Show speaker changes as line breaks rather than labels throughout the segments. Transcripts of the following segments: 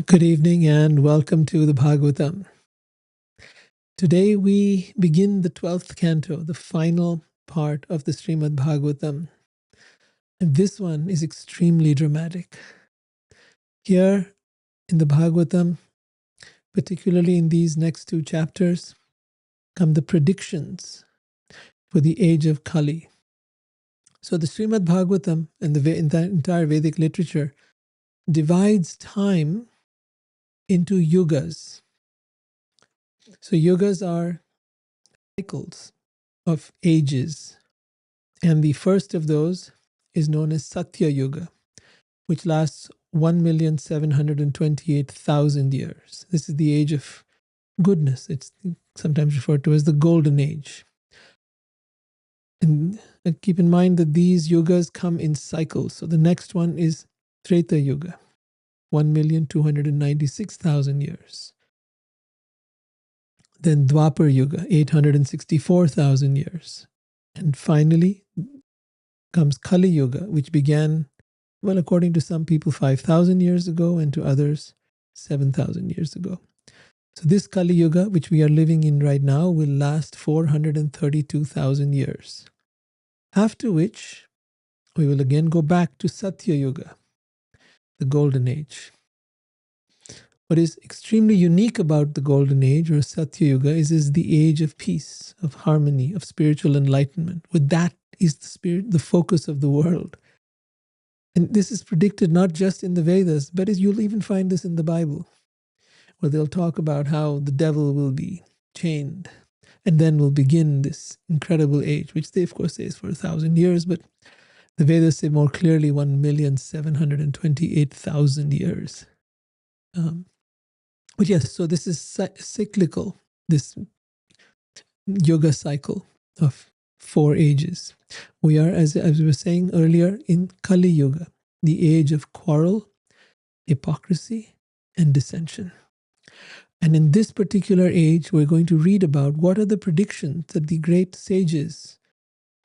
Good evening and welcome to the Bhagavatam. Today we begin the 12th canto, the final part of the Srimad Bhagavatam. And this one is extremely dramatic. Here in the Bhagavatam, particularly in these next two chapters, come the predictions for the age of Kali. So the Srimad Bhagavatam and the entire Vedic literature divides time into yugas. So yugas are cycles of ages. And the first of those is known as Satya Yuga, which lasts 1,728,000 years. This is the age of goodness. It's sometimes referred to as the golden age. And keep in mind that these yugas come in cycles. So the next one is Treta Yuga, 1,296,000 years. Then Dwapar Yuga, 864,000 years. And finally comes Kali Yuga, which began, well, according to some people, 5,000 years ago, and to others, 7,000 years ago. So this Kali Yuga, which we are living in right now, will last 432,000 years. After which, we will again go back to Satya Yuga, the Golden Age. What is extremely unique about the Golden Age, or Satya Yuga, is the age of peace, of harmony, of spiritual enlightenment. With that is the focus of the world. And this is predicted not just in the Vedas, but you'll even find this in the Bible, where they'll talk about how the devil will be chained and then will begin this incredible age, which they, of course, say is for 1,000 years, but the Vedas say more clearly 1,728,000 years. But yes, so this is cyclical, this yoga cycle of 4 ages. We are, as we were saying earlier, in Kali Yuga, the age of quarrel, hypocrisy, and dissension. And in this particular age, we're going to read about what are the predictions that the great sages,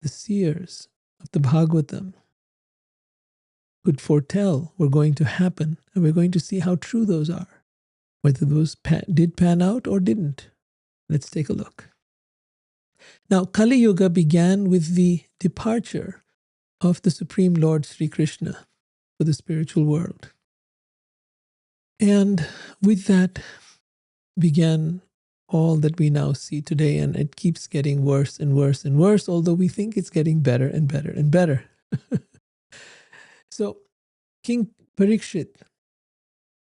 the seers of the Bhagavatam, could foretell were going to happen. And we're going to see how true those are, whether those did pan out or didn't. Let's take a look. Now, Kali Yuga began with the departure of the Supreme Lord Sri Krishna for the spiritual world. And with that began all that we now see today, and it keeps getting worse and worse and worse, although we think it's getting better and better and better. So King Parikshit,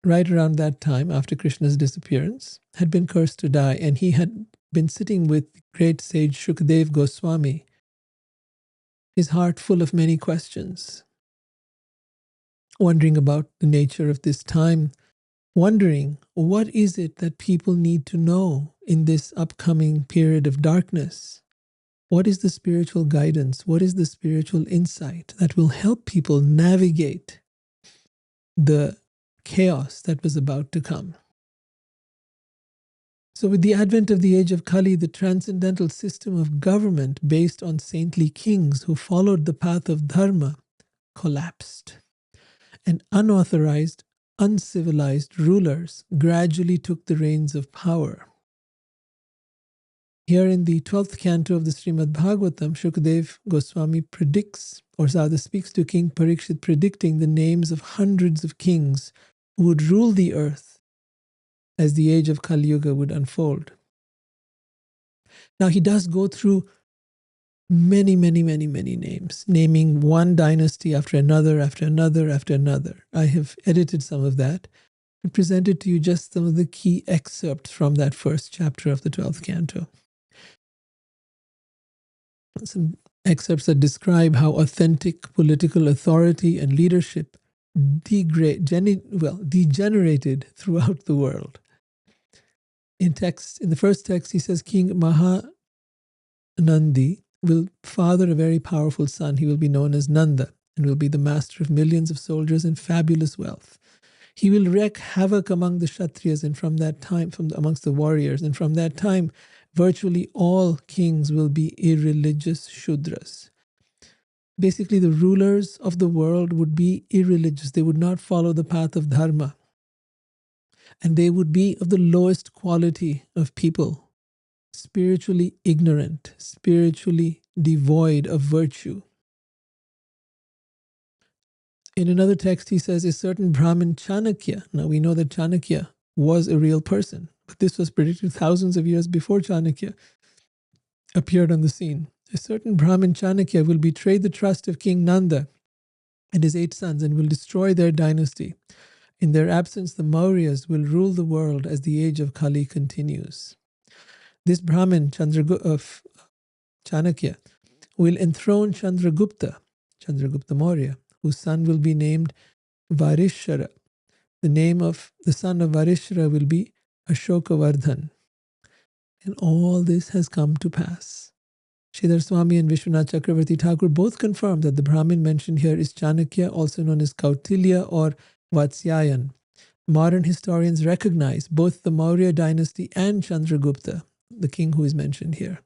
right around that time, after Krishna's disappearance, had been cursed to die, and he had been sitting with great sage Shukdev Goswami, his heart full of many questions, wondering about the nature of this time, wondering what is it that people need to know in this upcoming period of darkness. What is the spiritual guidance? What is the spiritual insight that will help people navigate the chaos that was about to come? So with the advent of the age of Kali, the transcendental system of government based on saintly kings who followed the path of dharma collapsed, and unauthorized, uncivilized rulers gradually took the reins of power. Here in the 12th canto of the Srimad Bhagavatam, Shukdev Goswami predicts, or rather speaks to King Parikshit, predicting the names of hundreds of kings who would rule the earth as the age of Kali Yuga would unfold. Now he does go through many names, naming one dynasty after another, after another, after another. I have edited some of that and presented to you just some of the key excerpts from that first chapter of the 12th canto. Some excerpts that describe how authentic political authority and leadership degenerated throughout the world. In the first text, he says King Mahanandi will father a very powerful son. He will be known as Nanda and will be the master of millions of soldiers and fabulous wealth. He will wreak havoc among the Kshatriyas and from that time, amongst the warriors, and from that time, virtually all kings will be irreligious Shudras. Basically, the rulers of the world would be irreligious. They would not follow the path of dharma. And they would be of the lowest quality of people, spiritually ignorant, spiritually devoid of virtue. In another text, he says, a certain Brahmin Chanakya. Now we know that Chanakya was a real person, but this was predicted thousands of years before Chanakya appeared on the scene. A certain Brahmin Chanakya will betray the trust of King Nanda and his 8 sons and will destroy their dynasty. In their absence, the Mauryas will rule the world as the age of Kali continues. This Brahmin of Chanakya will enthrone Chandragupta Maurya, whose son will be named Varishara. The name of the son of Varishara will be Ashokavardhan. And all this has come to pass. Sridhar Swami and Vishwanath Chakravarti Thakur both confirm that the Brahmin mentioned here is Chanakya, also known as Kautilya or Vatsyayan. Modern historians recognize both the Maurya dynasty and Chandragupta, the king who is mentioned here.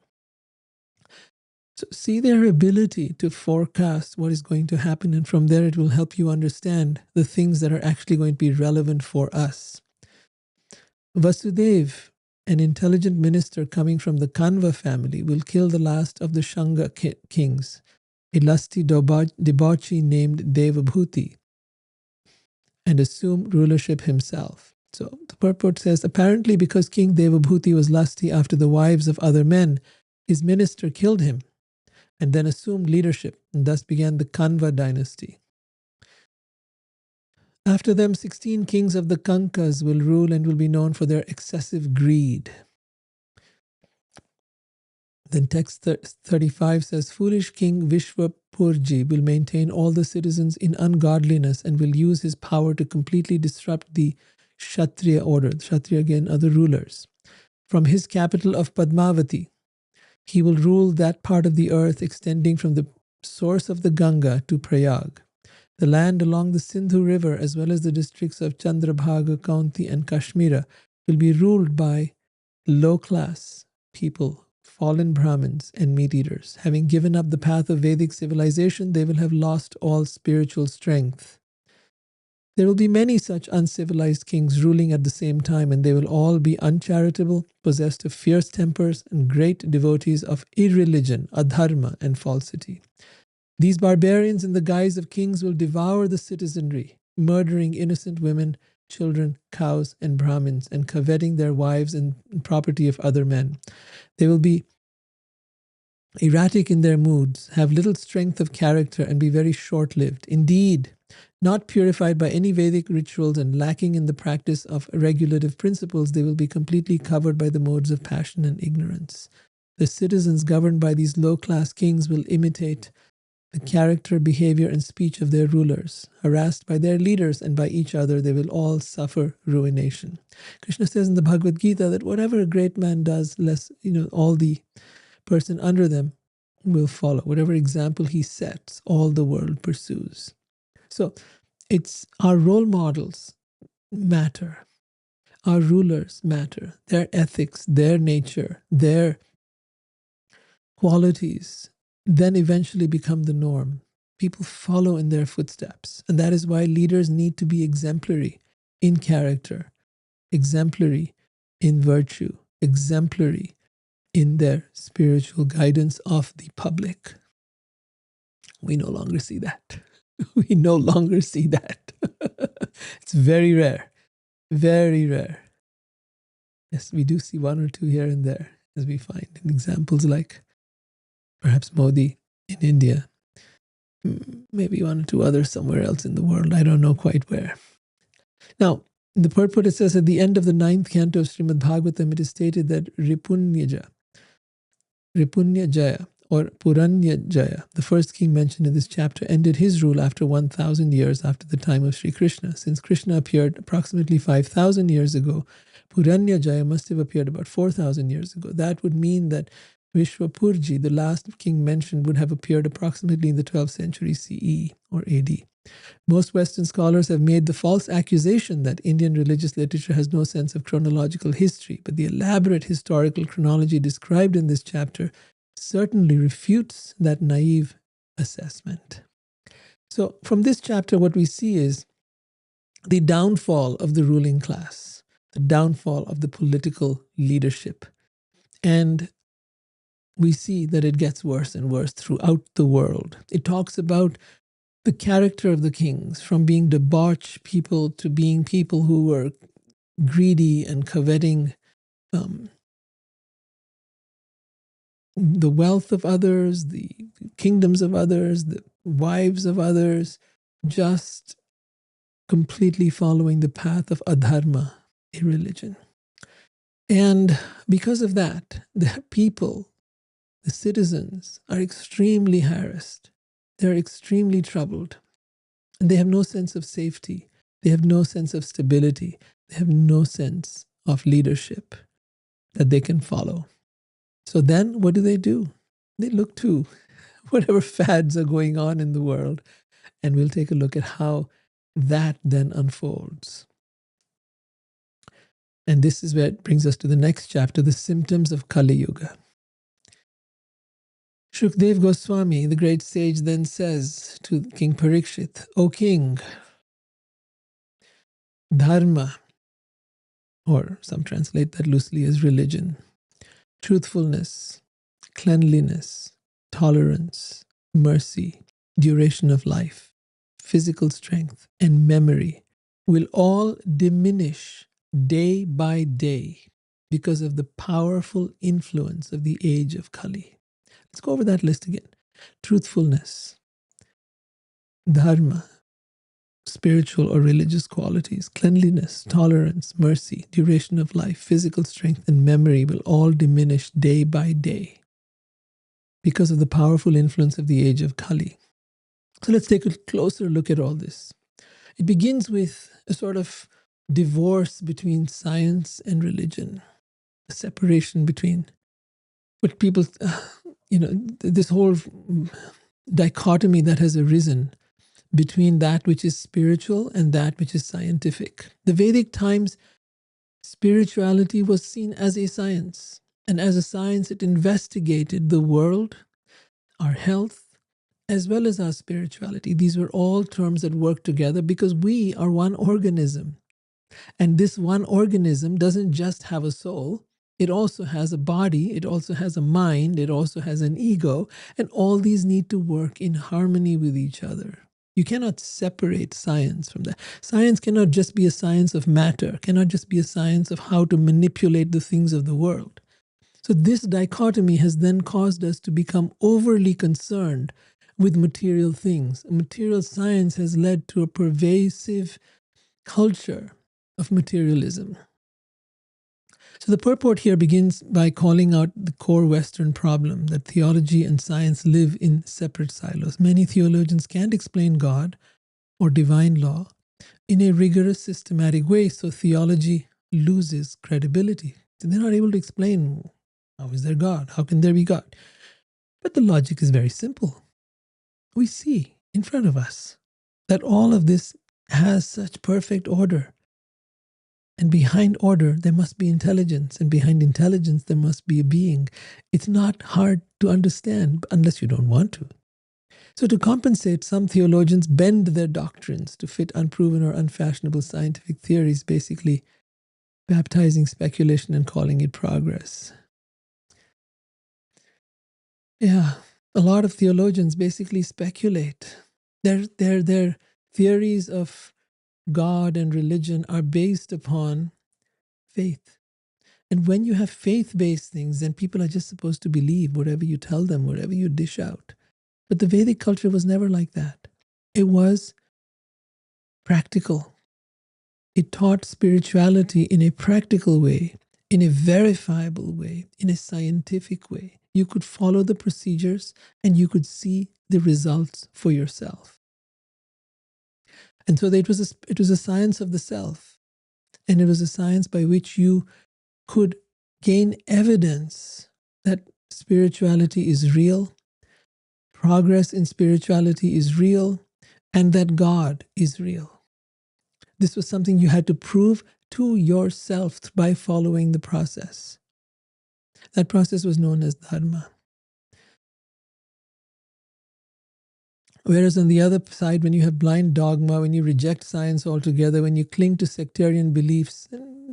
So see their ability to forecast what is going to happen, and from there it will help you understand the things that are actually going to be relevant for us. Vasudev, an intelligent minister coming from the Kanva family, will kill the last of the Shanga kings, a lusty debauchee named Devabhuti, and assume rulership himself. So the purport says, apparently because King Devabhuti was lusty after the wives of other men, his minister killed him and then assumed leadership, and thus began the Kanva dynasty. After them, 16 kings of the Kankas will rule and will be known for their excessive greed. Then text 35 says, foolish King Vishwapurji will maintain all the citizens in ungodliness and will use his power to completely disrupt the Kshatriya order. Kshatriya again are the rulers. From his capital of Padmavati, he will rule that part of the earth extending from the source of the Ganga to Prayag. The land along the Sindhu river as well as the districts of Chandrabhaga, Kaunti and Kashmira will be ruled by low-class people, fallen Brahmins and meat-eaters. Having given up the path of Vedic civilization, they will have lost all spiritual strength. There will be many such uncivilized kings ruling at the same time, and they will all be uncharitable, possessed of fierce tempers, and great devotees of irreligion, adharma, and falsity. These barbarians in the guise of kings will devour the citizenry, murdering innocent women, children, cows, and Brahmins, and coveting their wives and property of other men. They will be erratic in their moods, have little strength of character, and be very short-lived. Indeed, not purified by any Vedic rituals and lacking in the practice of regulative principles, they will be completely covered by the modes of passion and ignorance. The citizens governed by these low-class kings will imitate the character, behavior, and speech of their rulers. Harassed by their leaders and by each other, they will all suffer ruination. Krishna says in the Bhagavad Gita that whatever a great man does, all the person under them will follow. Whatever example he sets, all the world pursues. So it's our role models matter. Our rulers matter. Their ethics, their nature, their qualities then eventually become the norm. People follow in their footsteps. And that is why leaders need to be exemplary in character, exemplary in virtue, exemplary in their spiritual guidance of the public. We no longer see that. We no longer see that. It's very rare. Very rare. Yes, we do see one or two here and there, as we find in examples like perhaps Modi in India, maybe one or two others somewhere else in the world. I don't know quite where. Now, in the purport it says at the end of the 9th canto of Srimad Bhagavatam, it is stated that Ripunya Jaya or Puranya Jaya, the first king mentioned in this chapter, ended his rule after 1,000 years after the time of Sri Krishna. Since Krishna appeared approximately 5,000 years ago, Puranya Jaya must have appeared about 4,000 years ago. That would mean that Vishwapurji, the last king mentioned, would have appeared approximately in the 12th century CE or AD. Most Western scholars have made the false accusation that Indian religious literature has no sense of chronological history, but the elaborate historical chronology described in this chapter certainly refutes that naive assessment. So from this chapter, what we see is the downfall of the ruling class. the downfall of the political leadership. And we see that it gets worse and worse throughout the world. It talks about the character of the kings, from being debauched people to being people who were greedy and coveting the wealth of others, the kingdoms of others, the wives of others, just completely following the path of adharma, irreligion. And because of that, the people, the citizens, are extremely harassed. They're extremely troubled. And they have no sense of safety. They have no sense of stability. They have no sense of leadership that they can follow. So then what do? They look to whatever fads are going on in the world. And we'll take a look at how that then unfolds. And this is where it brings us to the next chapter, the symptoms of Kali Yuga. Shukdev Goswami, the great sage, then says to King Parikshit, O king, dharma, or some translate that loosely as religion, truthfulness, cleanliness, tolerance, mercy, duration of life, physical strength, and memory will all diminish day by day because of the powerful influence of the age of Kali. Let's go over that list again. Truthfulness, dharma, spiritual or religious qualities, cleanliness, tolerance, mercy, duration of life, physical strength, and memory will all diminish day by day because of the powerful influence of the age of Kali. So let's take a closer look at all this. It begins with a sort of divorce between science and religion, a separation between what people, this whole dichotomy that has arisen between that which is spiritual and that which is scientific. The Vedic times, spirituality was seen as a science. And as a science, it investigated the world, our health, as well as our spirituality. These were all terms that work together because we are one organism. And this one organism doesn't just have a soul. It also has a body. It also has a mind. It also has an ego. And all these need to work in harmony with each other. You cannot separate science from that. Science cannot just be a science of matter, cannot just be a science of how to manipulate the things of the world. So this dichotomy has then caused us to become overly concerned with material things. Material science has led to a pervasive culture of materialism. So the purport here begins by calling out the core Western problem that theology and science live in separate silos. Many theologians can't explain God or divine law in a rigorous, systematic way, so theology loses credibility. So they're not able to explain, how is there God? How can there be God? But the logic is very simple. We see in front of us that all of this has such perfect order. And behind order, there must be intelligence. And behind intelligence, there must be a being. It's not hard to understand unless you don't want to. So to compensate, some theologians bend their doctrines to fit unproven or unfashionable scientific theories, basically baptizing speculation and calling it progress. Yeah, a lot of theologians basically speculate. Their theories of God and religion are based upon faith. And when you have faith-based things, then people are just supposed to believe whatever you tell them, whatever you dish out. But the Vedic culture was never like that. It was practical. It taught spirituality in a practical way, in a verifiable way, in a scientific way. You could follow the procedures and you could see the results for yourself. And so it was a science of the self. And it was a science by which you could gain evidence that spirituality is real, progress in spirituality is real, and that God is real. This was something you had to prove to yourself by following the process. That process was known as dharma. Whereas on the other side, when you have blind dogma, when you reject science altogether, when you cling to sectarian beliefs,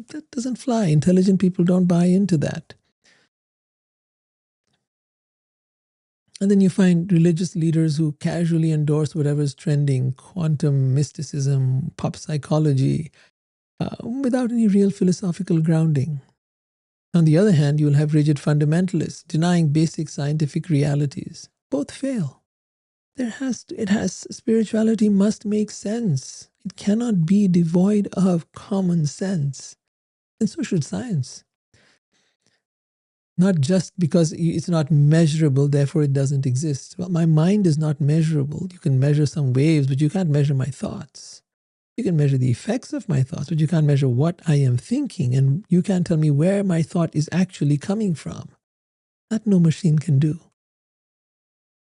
That doesn't fly. Intelligent people don't buy into that. And then you find religious leaders who casually endorse whatever's trending, quantum mysticism, pop psychology, without any real philosophical grounding. On the other hand, you'll have rigid fundamentalists denying basic scientific realities. Both fail. Spirituality must make sense. It cannot be devoid of common sense. And so should science. Not just because it's not measurable, therefore it doesn't exist. Well, my mind is not measurable. You can measure some waves, but you can't measure my thoughts. You can measure the effects of my thoughts, but you can't measure what I am thinking. And you can't tell me where my thought is actually coming from. That no machine can do.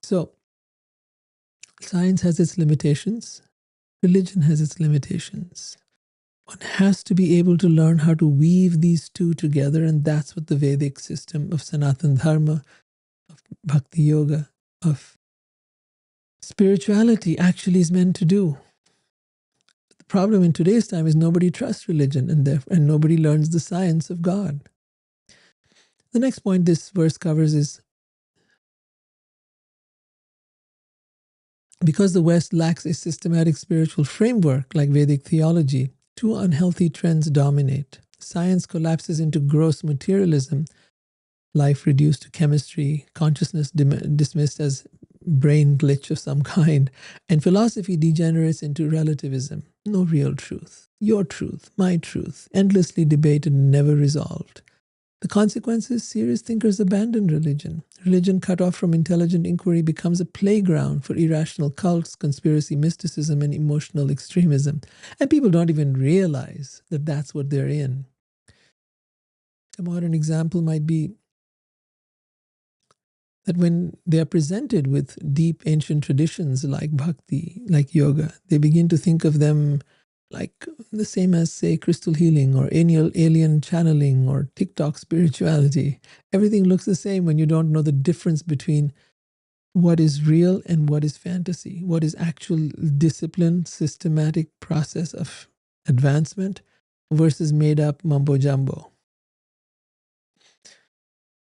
So, science has its limitations. Religion has its limitations. One has to be able to learn how to weave these two together, and that's what the Vedic system of Sanatana Dharma, of Bhakti Yoga, of spirituality actually is meant to do. The problem in today's time is nobody trusts religion, and nobody learns the science of God. The next point this verse covers is, because the West lacks a systematic spiritual framework like Vedic theology, two unhealthy trends dominate. Science collapses into gross materialism, life reduced to chemistry, consciousness dismissed as brain glitch of some kind, and philosophy degenerates into relativism. No real truth. Your truth, my truth, endlessly debated and never resolved. The consequence is serious thinkers abandon religion. Religion cut off from intelligent inquiry becomes a playground for irrational cults, conspiracy mysticism, and emotional extremism. And people don't even realize that that's what they're in. A modern example might be that when they are presented with deep ancient traditions like bhakti, like yoga, they begin to think of them like the same as, say, crystal healing or alien channeling or TikTok spirituality. Everything looks the same when you don't know the difference between what is real and what is fantasy, what is actual discipline, systematic process of advancement versus made up mumbo jumbo.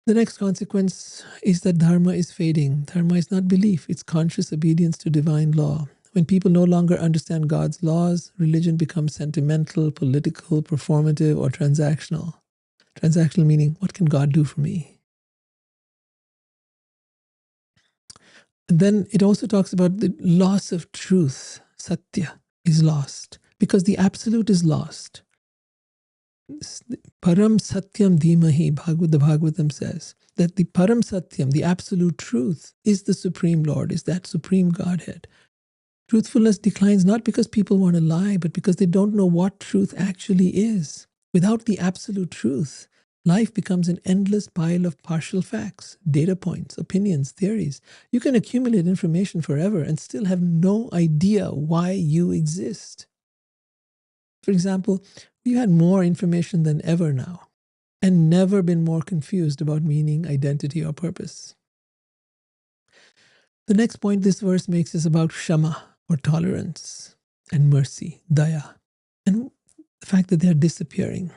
The next consequence is that dharma is fading. Dharma is not belief, it's conscious obedience to divine law. When people no longer understand God's laws, religion becomes sentimental, political, performative, or transactional. Transactional meaning, what can God do for me? And then it also talks about the loss of truth. Satya is lost because the absolute is lost. Param Satyam Dhimahi, the Bhagavatam says that the Param Satyam, the absolute truth, is the Supreme Lord, is that Supreme Godhead. Truthfulness declines not because people want to lie, but because they don't know what truth actually is. Without the absolute truth, life becomes an endless pile of partial facts, data points, opinions, theories. You can accumulate information forever and still have no idea why you exist. For example, we've had more information than ever now and never been more confused about meaning, identity, or purpose. The next point this verse makes is about Shama, or tolerance, and mercy, daya, and the fact that they're disappearing.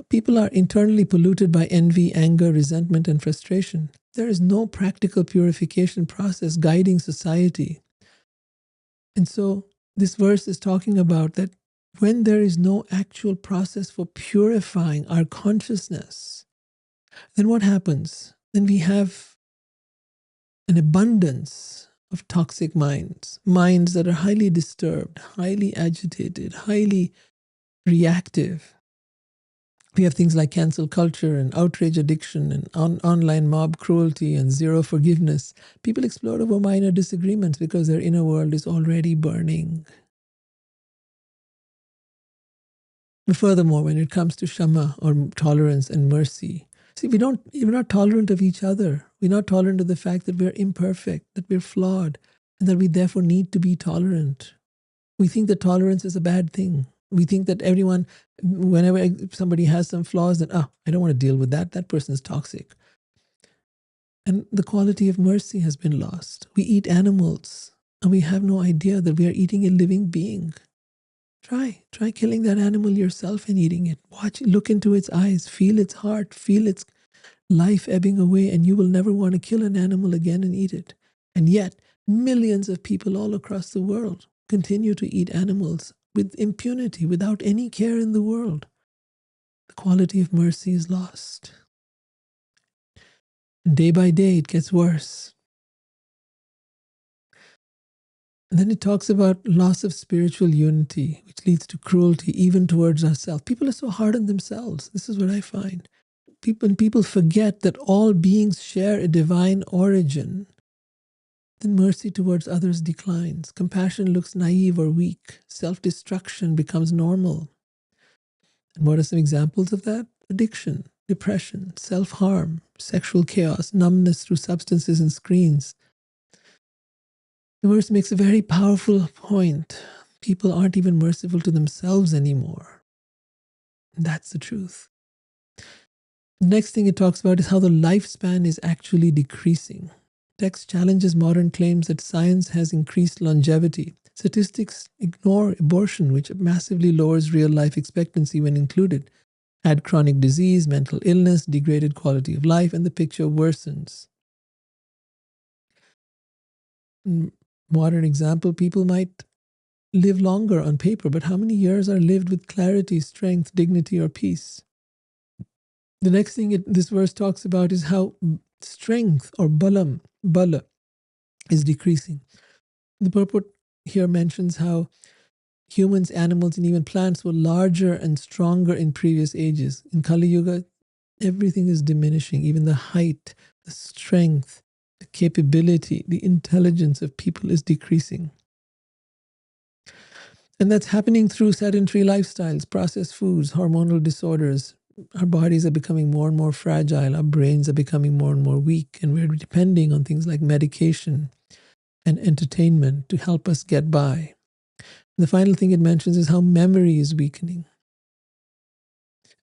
People are internally polluted by envy, anger, resentment, and frustration. There is no practical purification process guiding society. And so this verse is talking about that when there is no actual process for purifying our consciousness, then what happens? Then we have an abundance of toxic minds, minds that are highly disturbed, highly agitated, highly reactive. We have things like cancel culture and outrage addiction and online mob cruelty and zero forgiveness. People explode over minor disagreements because their inner world is already burning. But furthermore, when it comes to Shama, or tolerance and mercy, see, we're not tolerant of each other. We're not tolerant of the fact that we're imperfect, that we're flawed, and that we therefore need to be tolerant. We think that tolerance is a bad thing. We think that everyone, whenever somebody has some flaws, that, I don't want to deal with that. That person is toxic. And the quality of mercy has been lost. We eat animals, and we have no idea that we are eating a living being. Try killing that animal yourself and eating it. Look into its eyes, feel its heart, feel its life ebbing away, and you will never want to kill an animal again and eat it. And yet, millions of people all across the world continue to eat animals with impunity, without any care in the world. The quality of mercy is lost. Day by day, it gets worse. And then it talks about loss of spiritual unity, which leads to cruelty even towards ourselves. People are so hard on themselves. This is what I find. When people forget that all beings share a divine origin, then mercy towards others declines. Compassion looks naive or weak. Self-destruction becomes normal. And what are some examples of that? Addiction, depression, self-harm, sexual chaos, numbness through substances and screens. The verse makes a very powerful point. People aren't even merciful to themselves anymore. And that's the truth. The next thing it talks about is how the lifespan is actually decreasing. Text challenges modern claims that science has increased longevity. Statistics ignore abortion, which massively lowers real life expectancy when included. Add chronic disease, mental illness, degraded quality of life, and the picture worsens. Modern example, people might live longer on paper, but how many years are lived with clarity, strength, dignity, or peace? The next thing this verse talks about is how strength, or bala, is decreasing. The purport here mentions how humans, animals, and even plants were larger and stronger in previous ages. In Kali Yuga, everything is diminishing, even the height, the strength, the capability, the intelligence of people is decreasing. And that's happening through sedentary lifestyles, processed foods, hormonal disorders. Our bodies are becoming more and more fragile. Our brains are becoming more and more weak. And we're depending on things like medication and entertainment to help us get by. And the final thing it mentions is how memory is weakening.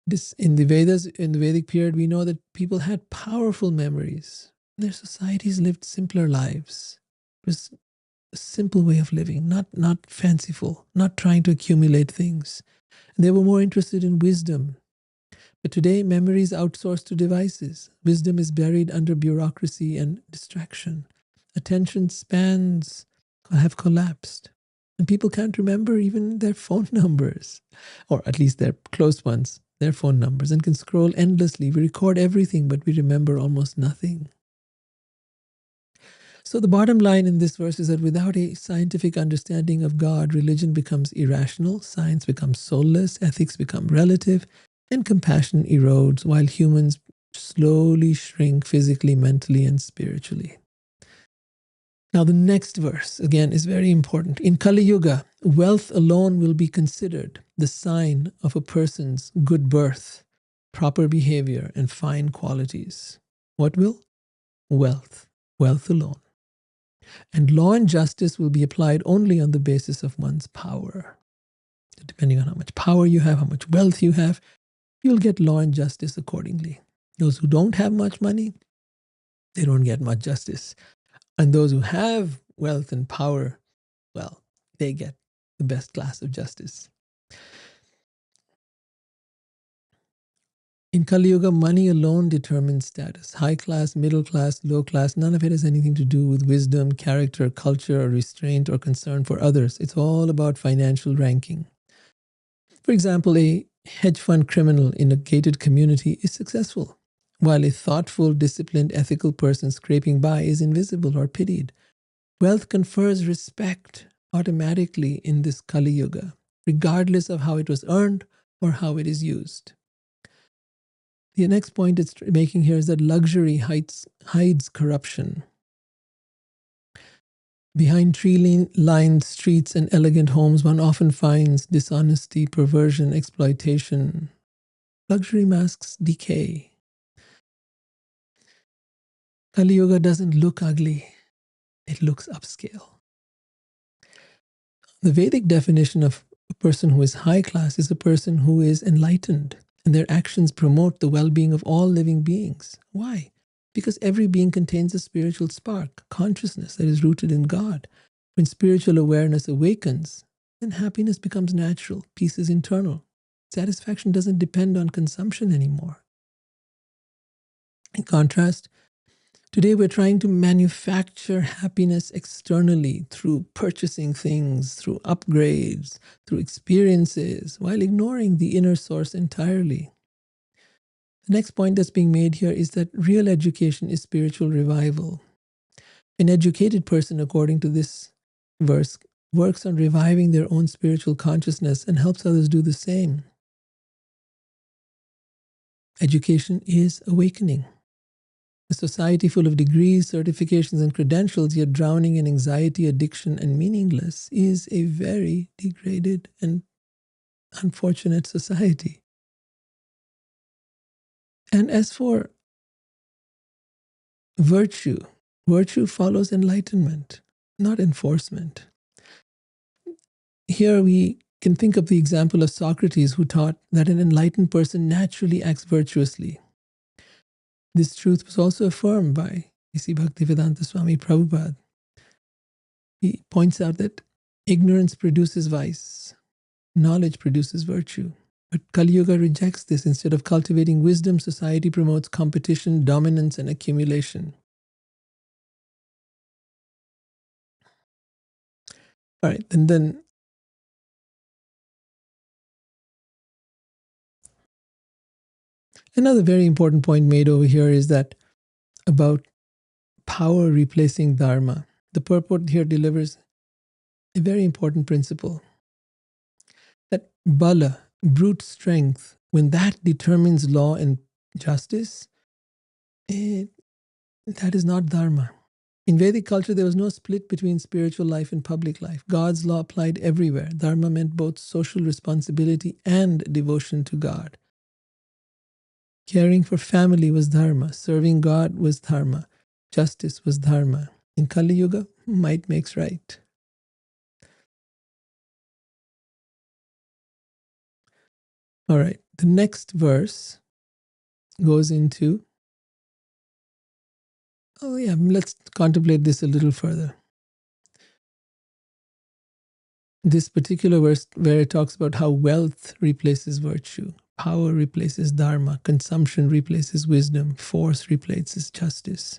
This, in the Vedas, in the Vedic period, we know that people had powerful memories. Their societies lived simpler lives. It was a simple way of living, not fanciful, not trying to accumulate things. And they were more interested in wisdom. But today, memory is outsourced to devices. Wisdom is buried under bureaucracy and distraction. Attention spans have collapsed. And people can't remember even their phone numbers, or at least their close ones, their phone numbers, and can scroll endlessly. We record everything, but we remember almost nothing. So the bottom line in this verse is that without a scientific understanding of God, religion becomes irrational, science becomes soulless, ethics become relative, and compassion erodes while humans slowly shrink physically, mentally, and spiritually. Now the next verse, again, is very important. In Kali Yuga, wealth alone will be considered the sign of a person's good birth, proper behavior, and fine qualities. What will? Wealth. Wealth alone. And law and justice will be applied only on the basis of one's power. Depending on how much power you have, how much wealth you have, you'll get law and justice accordingly. Those who don't have much money, they don't get much justice. And those who have wealth and power, well, they get the best class of justice. In Kali Yuga, money alone determines status. High class, middle class, low class, none of it has anything to do with wisdom, character, culture, or restraint, or concern for others. It's all about financial ranking. For example, a hedge fund criminal in a gated community is successful, while a thoughtful, disciplined, ethical person scraping by is invisible or pitied. Wealth confers respect automatically in this Kali Yuga, regardless of how it was earned or how it is used. The next point it's making here is that luxury hides corruption. Behind tree-lined streets and elegant homes, one often finds dishonesty, perversion, exploitation. Luxury masks decay. Kali Yuga doesn't look ugly. It looks upscale. The Vedic definition of a person who is high class is a person who is enlightened, and their actions promote the well-being of all living beings. Why? Because every being contains a spiritual spark, consciousness that is rooted in God. When spiritual awareness awakens, then happiness becomes natural. Peace is internal. Satisfaction doesn't depend on consumption anymore. In contrast, today we're trying to manufacture happiness externally through purchasing things, through upgrades, through experiences, while ignoring the inner source entirely. The next point that's being made here is that real education is spiritual revival. An educated person, according to this verse, works on reviving their own spiritual consciousness and helps others do the same. Education is awakening. A society full of degrees, certifications, and credentials, yet drowning in anxiety, addiction, and meaningless, is a very degraded and unfortunate society. And as for virtue, virtue follows enlightenment, not enforcement. Here we can think of the example of Socrates, who taught that an enlightened person naturally acts virtuously. This truth was also affirmed by A.C. Bhaktivedanta Swami Prabhupada. He points out that ignorance produces vice, knowledge produces virtue. But Kali Yuga rejects this. Instead of cultivating wisdom, society promotes competition, dominance, and accumulation. All right, and then another very important point made over here is that about power replacing dharma. The purport here delivers a very important principle that bala, brute strength, when that determines law and justice, that is not dharma. In Vedic culture, there was no split between spiritual life and public life. God's law applied everywhere. Dharma meant both social responsibility and devotion to God. Caring for family was dharma. Serving God was dharma. Justice was dharma. In Kali Yuga, might makes right. All right, the next verse goes into, let's contemplate this a little further. This particular verse where it talks about how wealth replaces virtue, power replaces dharma, consumption replaces wisdom, force replaces justice.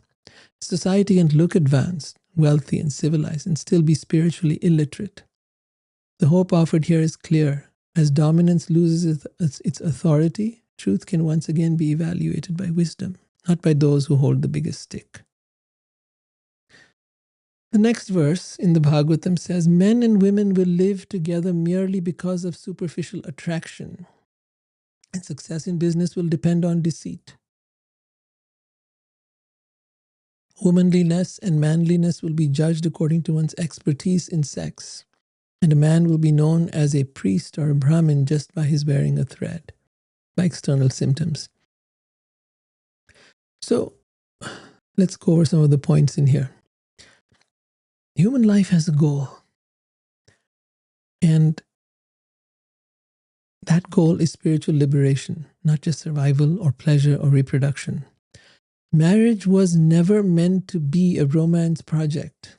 Society can look advanced, wealthy, and civilized and still be spiritually illiterate. The hope offered here is clear. As dominance loses its authority, truth can once again be evaluated by wisdom, not by those who hold the biggest stick. The next verse in the Bhagavatam says, men and women will live together merely because of superficial attraction, and success in business will depend on deceit. Womanliness and manliness will be judged according to one's expertise in sex, and a man will be known as a priest or a Brahmin just by his wearing a thread, by external symptoms. So let's go over some of the points in here. Human life has a goal, and that goal is spiritual liberation, not just survival or pleasure or reproduction. Marriage was never meant to be a romance project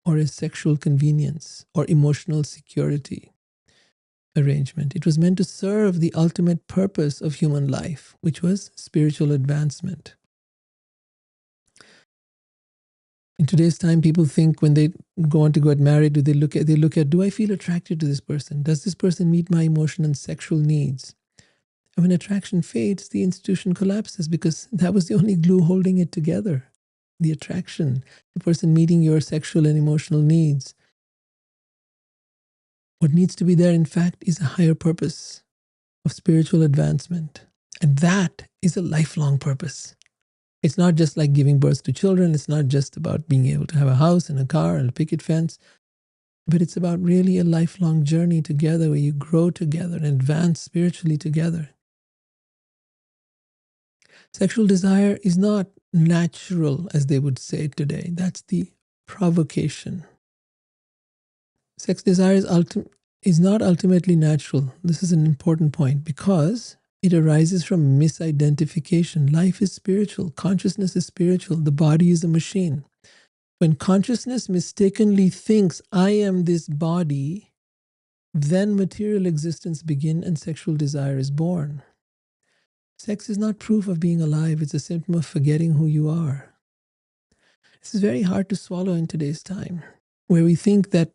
or a sexual convenience or emotional security arrangement. It was meant to serve the ultimate purpose of human life, which was spiritual advancement. In today's time, people think when they go on to get married, they look at, do I feel attracted to this person? Does this person meet my emotional and sexual needs? And when attraction fades, the institution collapses because that was the only glue holding it together. The attraction, the person meeting your sexual and emotional needs. What needs to be there, in fact, is a higher purpose of spiritual advancement. And that is a lifelong purpose. It's not just like giving birth to children. It's not just about being able to have a house and a car and a picket fence. But it's about really a lifelong journey together where you grow together and advance spiritually together. Sexual desire is not natural, as they would say today. That's the provocation. Sex desire is not ultimately natural. This is an important point because it arises from misidentification. Life is spiritual. Consciousness is spiritual. The body is a machine. When consciousness mistakenly thinks, I am this body, then material existence begins and sexual desire is born. Sex is not proof of being alive, it's a symptom of forgetting who you are. This is very hard to swallow in today's time, where we think that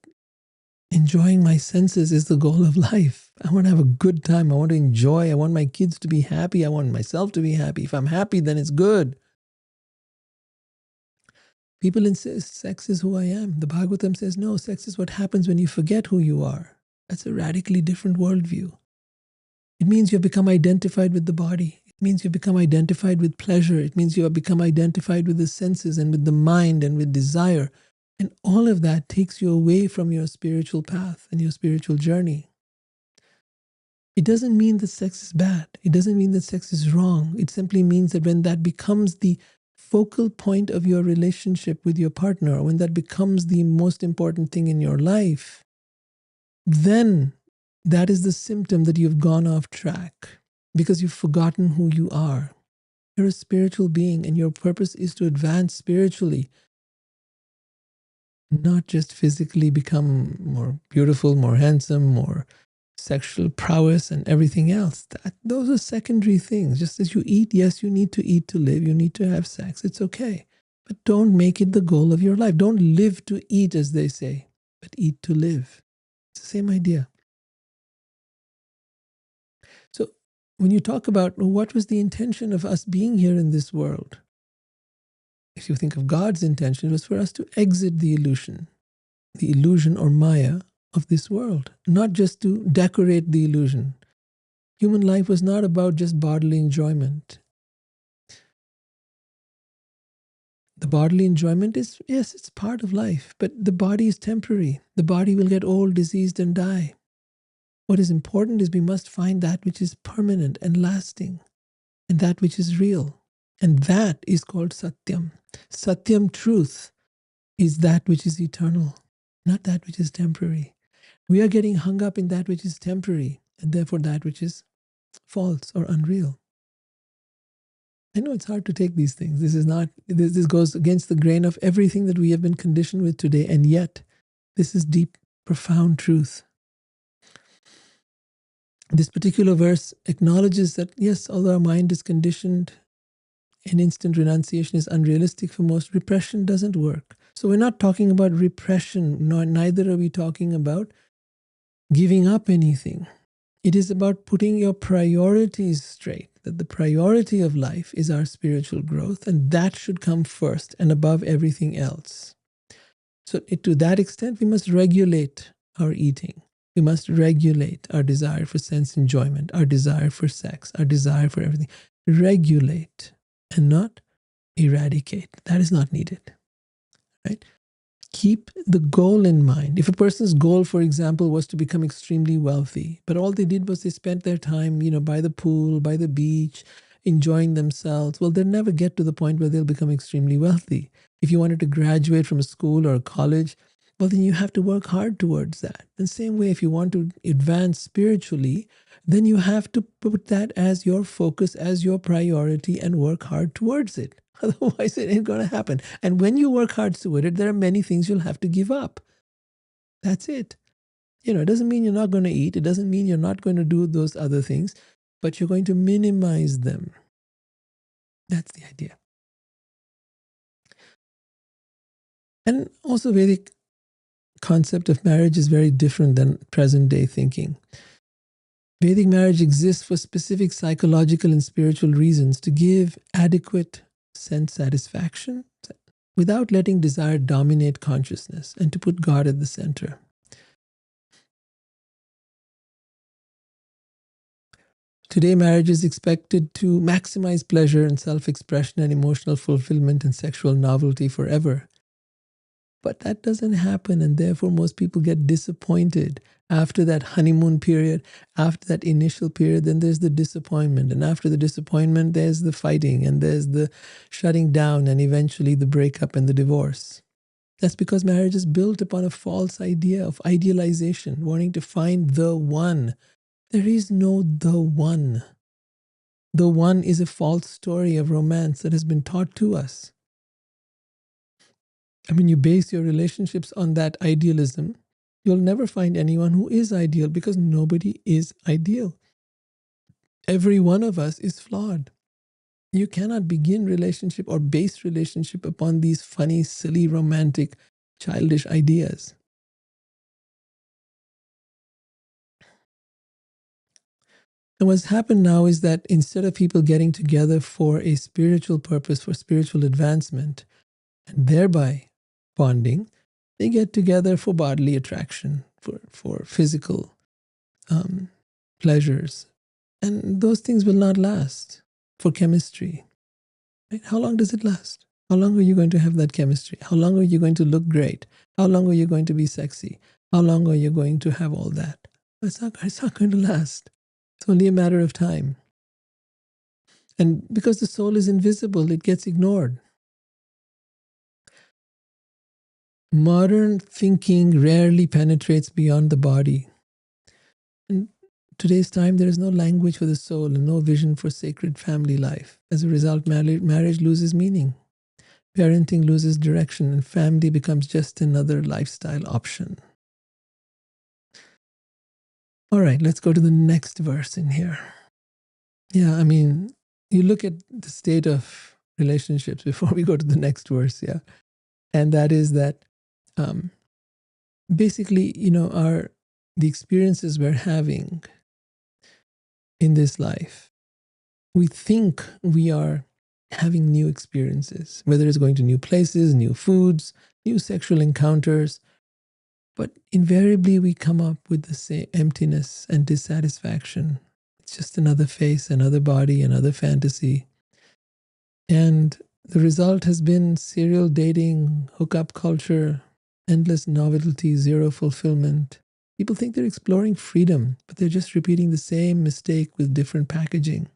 enjoying my senses is the goal of life. I want to have a good time. I want to enjoy. I want my kids to be happy. I want myself to be happy. If I'm happy, then it's good. People insist sex is who I am. The Bhagavatam says, no, sex is what happens when you forget who you are. That's a radically different worldview. It means you've become identified with the body. It means you've become identified with pleasure. It means you have become identified with the senses and with the mind and with desire. And all of that takes you away from your spiritual path and your spiritual journey. It doesn't mean that sex is bad. It doesn't mean that sex is wrong. It simply means that when that becomes the focal point of your relationship with your partner, or when that becomes the most important thing in your life, then that is the symptom that you've gone off track because you've forgotten who you are. You're a spiritual being and your purpose is to advance spiritually, not just physically become more beautiful, more handsome, more sexual prowess and everything else. Those are secondary things. Just as you eat, yes, you need to eat to live. You need to have sex. It's okay. But don't make it the goal of your life. Don't live to eat, as they say, but eat to live. It's the same idea. So when you talk about what was the intention of us being here in this world, if you think of God's intention, it was for us to exit the illusion or Maya of this world, not just to decorate the illusion. Human life was not about just bodily enjoyment. The bodily enjoyment is, yes, it's part of life, but the body is temporary. The body will get old, diseased, and die. What is important is we must find that which is permanent and lasting, and that which is real. And that is called Satyam. Satyam, truth, is that which is eternal, not that which is temporary. We are getting hung up in that which is temporary, and therefore that which is false or unreal. I know it's hard to take these things. This goes against the grain of everything that we have been conditioned with today, and yet this is deep, profound truth. This particular verse acknowledges that, yes, although our mind is conditioned and instant renunciation is unrealistic for most, repression doesn't work. So we're not talking about repression, neither are we talking about giving up anything. It is about putting your priorities straight, that the priority of life is our spiritual growth, and that should come first and above everything else. So to that extent, we must regulate our eating. We must regulate our desire for sense enjoyment, our desire for sex, our desire for everything. Regulate and not eradicate. That is not needed, right? Keep the goal in mind. If a person's goal, for example, was to become extremely wealthy, but all they did was they spent their time, by the pool, by the beach, enjoying themselves, well, they'll never get to the point where they'll become extremely wealthy. If you wanted to graduate from a school or a college, well, then you have to work hard towards that. In the same way, if you want to advance spiritually, then you have to put that as your focus, as your priority, and work hard towards it. Otherwise, it ain't going to happen. And when you work hard toward it, there are many things you'll have to give up. That's it. It doesn't mean you're not going to eat. It doesn't mean you're not going to do those other things, but you're going to minimize them. That's the idea. And also, Vedic concept of marriage is very different than present day thinking. Vedic marriage exists for specific psychological and spiritual reasons to give adequate sense satisfaction without letting desire dominate consciousness and to put God at the center. Today, marriage is expected to maximize pleasure and self-expression and emotional fulfillment and sexual novelty forever. But that doesn't happen, and therefore most people get disappointed after that honeymoon period. After that initial period, then there's the disappointment, and after the disappointment, there's the fighting, and there's the shutting down, and eventually the breakup and the divorce. That's because marriage is built upon a false idea of idealization, wanting to find the one. There is no the one. The one is a false story of romance that has been taught to us. I mean, you base your relationships on that idealism, You'll never find anyone who is ideal because nobody is ideal. Every one of us is flawed. You cannot begin relationship or base relationship upon these funny, silly, romantic, childish ideas. And what's happened now is that instead of people getting together for a spiritual purpose, for spiritual advancement, and thereby bonding, they get together for bodily attraction, for physical pleasures. And those things will not last. For chemistry, right? How long does it last? How long are you going to have that chemistry? How long are you going to look great? How long are you going to be sexy? How long are you going to have all that? It's not going to last. It's only a matter of time. And because the soul is invisible, it gets ignored. Modern thinking rarely penetrates beyond the body. In today's time, there is no language for the soul and no vision for sacred family life. As a result, marriage loses meaning. Parenting loses direction and family becomes just another lifestyle option. All right, let's go to the next verse in here. Yeah, I mean, you look at the state of relationships before we go to the next verse, yeah. And that is that basically, the experiences we're having in this life, we think we are having new experiences, whether it's going to new places, new foods, new sexual encounters. But invariably, we come up with the same emptiness and dissatisfaction. It's just another face, another body, another fantasy. And the result has been serial dating, hookup culture, endless novelty, zero fulfillment. People think they're exploring freedom, but they're just repeating the same mistake with different packaging.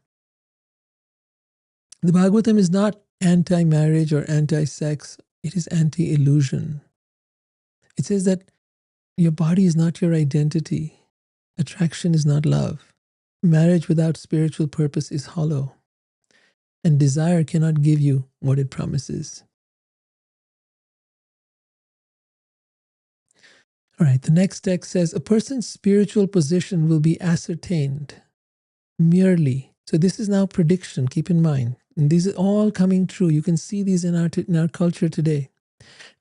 The Bhagavatam is not anti-marriage or anti-sex. It is anti-illusion. It says that your body is not your identity. Attraction is not love. Marriage without spiritual purpose is hollow. And desire cannot give you what it promises. All right, the next text says, a person's spiritual position will be ascertained merely. So this is now prediction, keep in mind. And these are all coming true. You can see these in our culture today.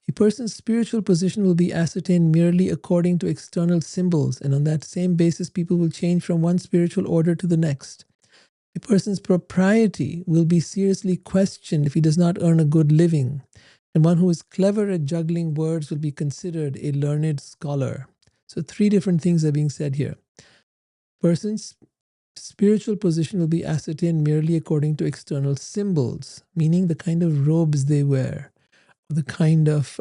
A person's spiritual position will be ascertained merely according to external symbols, and on that same basis, people will change from one spiritual order to the next. A person's propriety will be seriously questioned if he does not earn a good living, and one who is clever at juggling words will be considered a learned scholar. So 3 different things are being said here. Person's spiritual position will be ascertained merely according to external symbols, meaning the kind of robes they wear, the kind of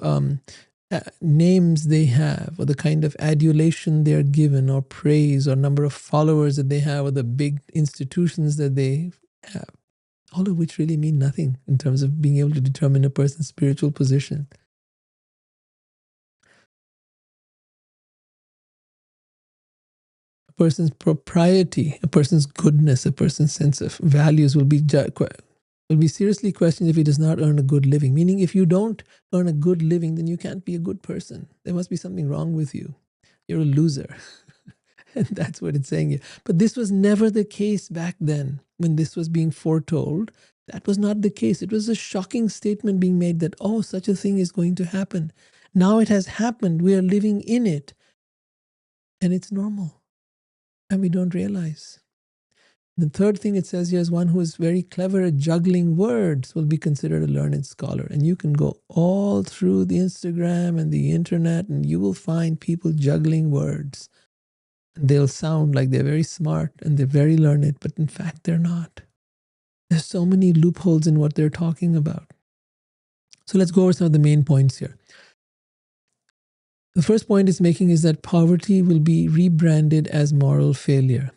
names they have, or the kind of adulation they are given, or praise, or number of followers that they have, or the big institutions that they have, all of which really mean nothing in terms of being able to determine a person's spiritual position. A person's propriety, a person's goodness, a person's sense of values will be seriously questioned if he does not earn a good living. Meaning, if you don't earn a good living, then you can't be a good person. There must be something wrong with you. You're a loser. And that's what it's saying here. But this was never the case back then when this was being foretold. That was not the case. It was a shocking statement being made that, oh, such a thing is going to happen. Now it has happened. We are living in it. And it's normal. And we don't realize. The third thing it says here is one who is very clever at juggling words will be considered a learned scholar. And you can go all through the Instagram and the internet and you will find people juggling words. And they'll sound like they're very smart and they're very learned, but in fact they're not. There's so many loopholes in what they're talking about. So let's go over some of the main points here. The first point it's making is that poverty will be rebranded as moral failure.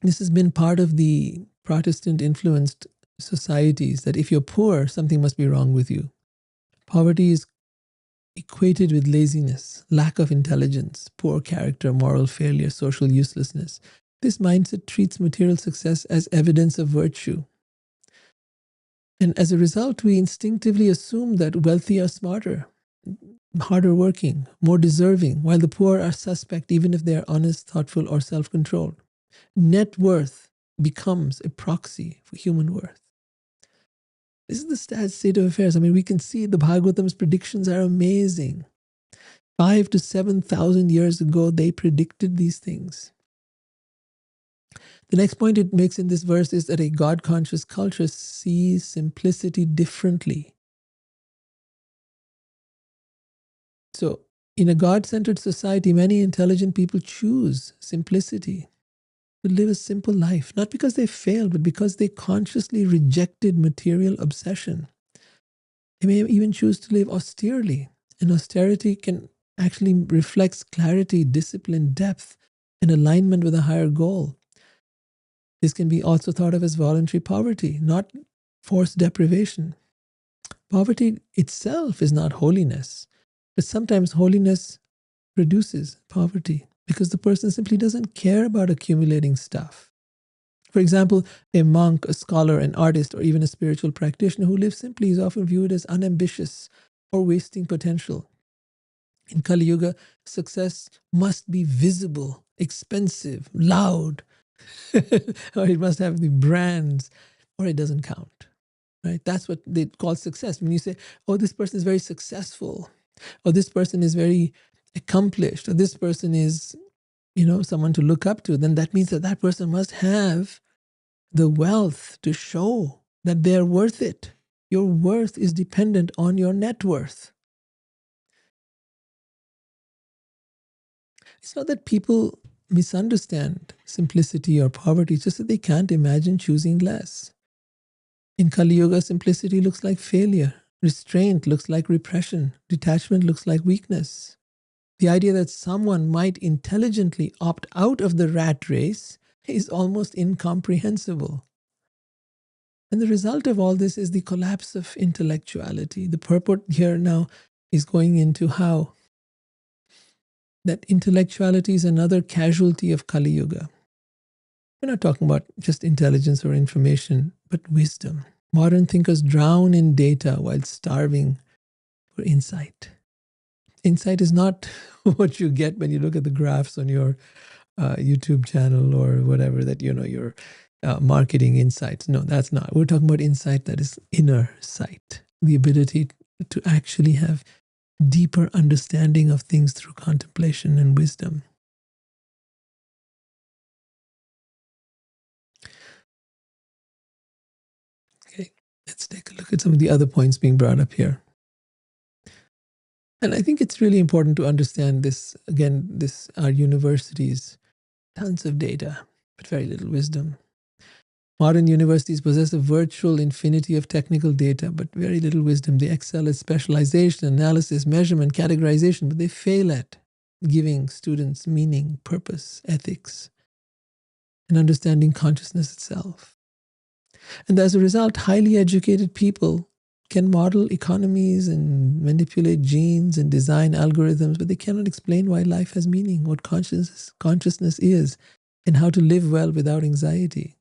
This has been part of the Protestant-influenced societies, that if you're poor, something must be wrong with you. Poverty is equated with laziness, lack of intelligence, poor character, moral failure, social uselessness. This mindset treats material success as evidence of virtue. And as a result, we instinctively assume that wealthy are smarter. harder working, more deserving, while the poor are suspect even if they are honest, thoughtful, or self-controlled. Net worth becomes a proxy for human worth. This is the sad state of affairs. I mean, we can see the Bhagavatam's predictions are amazing. 5,000 to 7,000 years ago, they predicted these things. The next point it makes in this verse is that a God-conscious culture sees simplicity differently. So, in a God-centered society, many intelligent people choose simplicity, to live a simple life, not because they failed, but because they consciously rejected material obsession. They may even choose to live austerely, and austerity can actually reflects clarity, discipline, depth, and alignment with a higher goal. This can be also thought of as voluntary poverty, not forced deprivation. Poverty itself is not holiness, but sometimes holiness produces poverty because the person simply doesn't care about accumulating stuff. For example, a monk, a scholar, an artist, or even a spiritual practitioner who lives simply is often viewed as unambitious or wasting potential. In Kali Yuga, success must be visible, expensive, loud, or it must have the brands, or it doesn't count. Right? That's what they call success. When you say, oh, this person is very successful, or this person is very accomplished, or this person is, someone to look up to, then that means that that person must have the wealth to show that they're worth it. Your worth is dependent on your net worth. It's not that people misunderstand simplicity or poverty, it's just that they can't imagine choosing less. In Kali Yuga, simplicity looks like failure. Restraint looks like repression. Detachment looks like weakness. The idea that someone might intelligently opt out of the rat race is almost incomprehensible. And the result of all this is the collapse of intellectuality. The purport here now is going into how that intellectuality is another casualty of Kali Yuga. We're not talking about just intelligence or information, but wisdom. Modern thinkers drown in data while starving for insight. Insight is not what you get when you look at the graphs on your YouTube channel or whatever that your marketing insights. No, that's not. We're talking about insight that is inner sight, the ability to actually have deeper understanding of things through contemplation and wisdom. Okay, let's take a look at some of the other points being brought up here. And I think it's really important to understand this. Again, our universities, tons of data, but very little wisdom. Modern universities possess a virtual infinity of technical data, but very little wisdom. They excel at specialization, analysis, measurement, categorization, but they fail at giving students meaning, purpose, ethics, and understanding consciousness itself. And as a result, highly educated people can model economies and manipulate genes and design algorithms, but they cannot explain why life has meaning, what consciousness is, and how to live well without anxiety.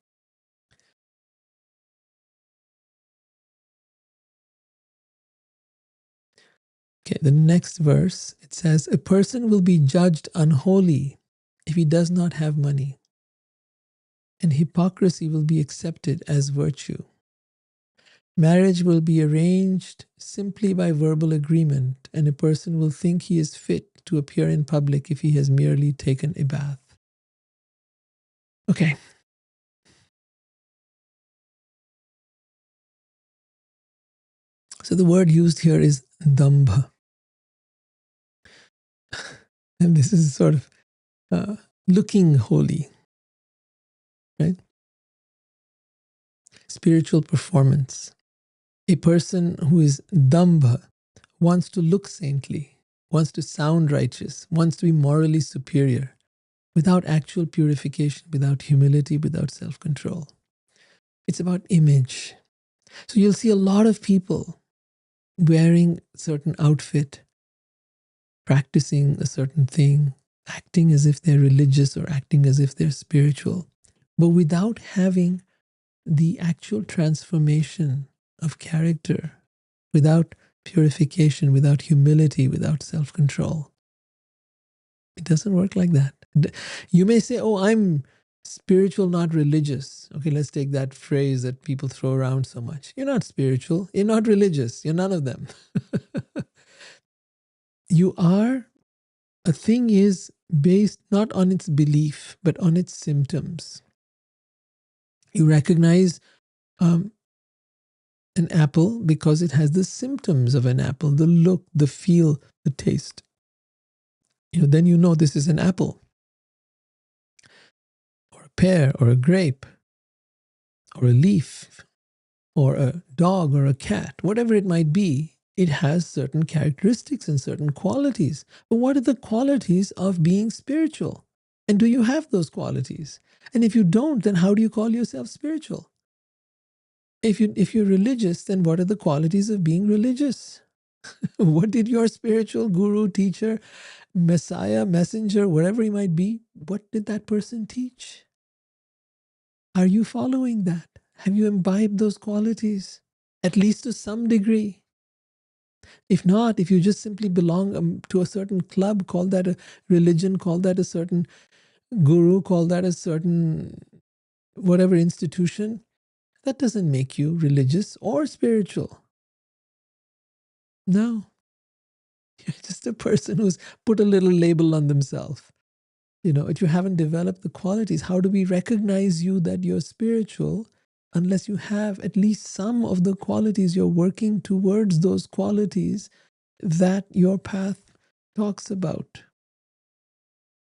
Okay, the next verse, it says, a person will be judged unholy if he does not have money, and hypocrisy will be accepted as virtue. Marriage will be arranged simply by verbal agreement, and a person will think he is fit to appear in public if he has merely taken a bath. Okay. So the word used here is dambha. And this is sort of looking holy, right? Spiritual performance. A person who is dambha wants to look saintly, wants to sound righteous, wants to be morally superior, without actual purification, without humility, without self-control. It's about image. So you'll see a lot of people wearing a certain outfit, practicing a certain thing, acting as if they're religious or acting as if they're spiritual, but without having the actual transformation of character, without purification, without humility, without self-control. It doesn't work like that. You may say, oh, I'm spiritual, not religious. Okay, let's take that phrase that people throw around so much. You're not spiritual. You're not religious. You're none of them. You are. A thing is based not on its belief, but on its symptoms. You recognize an apple because it has the symptoms of an apple, the look, the feel, the taste. Then you know this is an apple, or a pear, or a grape, or a leaf, or a dog, or a cat, whatever it might be. It has certain characteristics and certain qualities. But what are the qualities of being spiritual? And do you have those qualities? And if you don't, then how do you call yourself spiritual? If you're religious, then what are the qualities of being religious? What did your spiritual guru, teacher, messiah, messenger, whatever he might be, what did that person teach? Are you following that? Have you imbibed those qualities, at least to some degree? If not, if you just simply belong to a certain club, call that a religion, call that a certain guru, call that a certain whatever institution, that doesn't make you religious or spiritual. No. You're just a person who's put a little label on themselves. If you haven't developed the qualities, how do we recognize you that you're spiritual unless you have at least some of the qualities? You're working towards those qualities that your path talks about.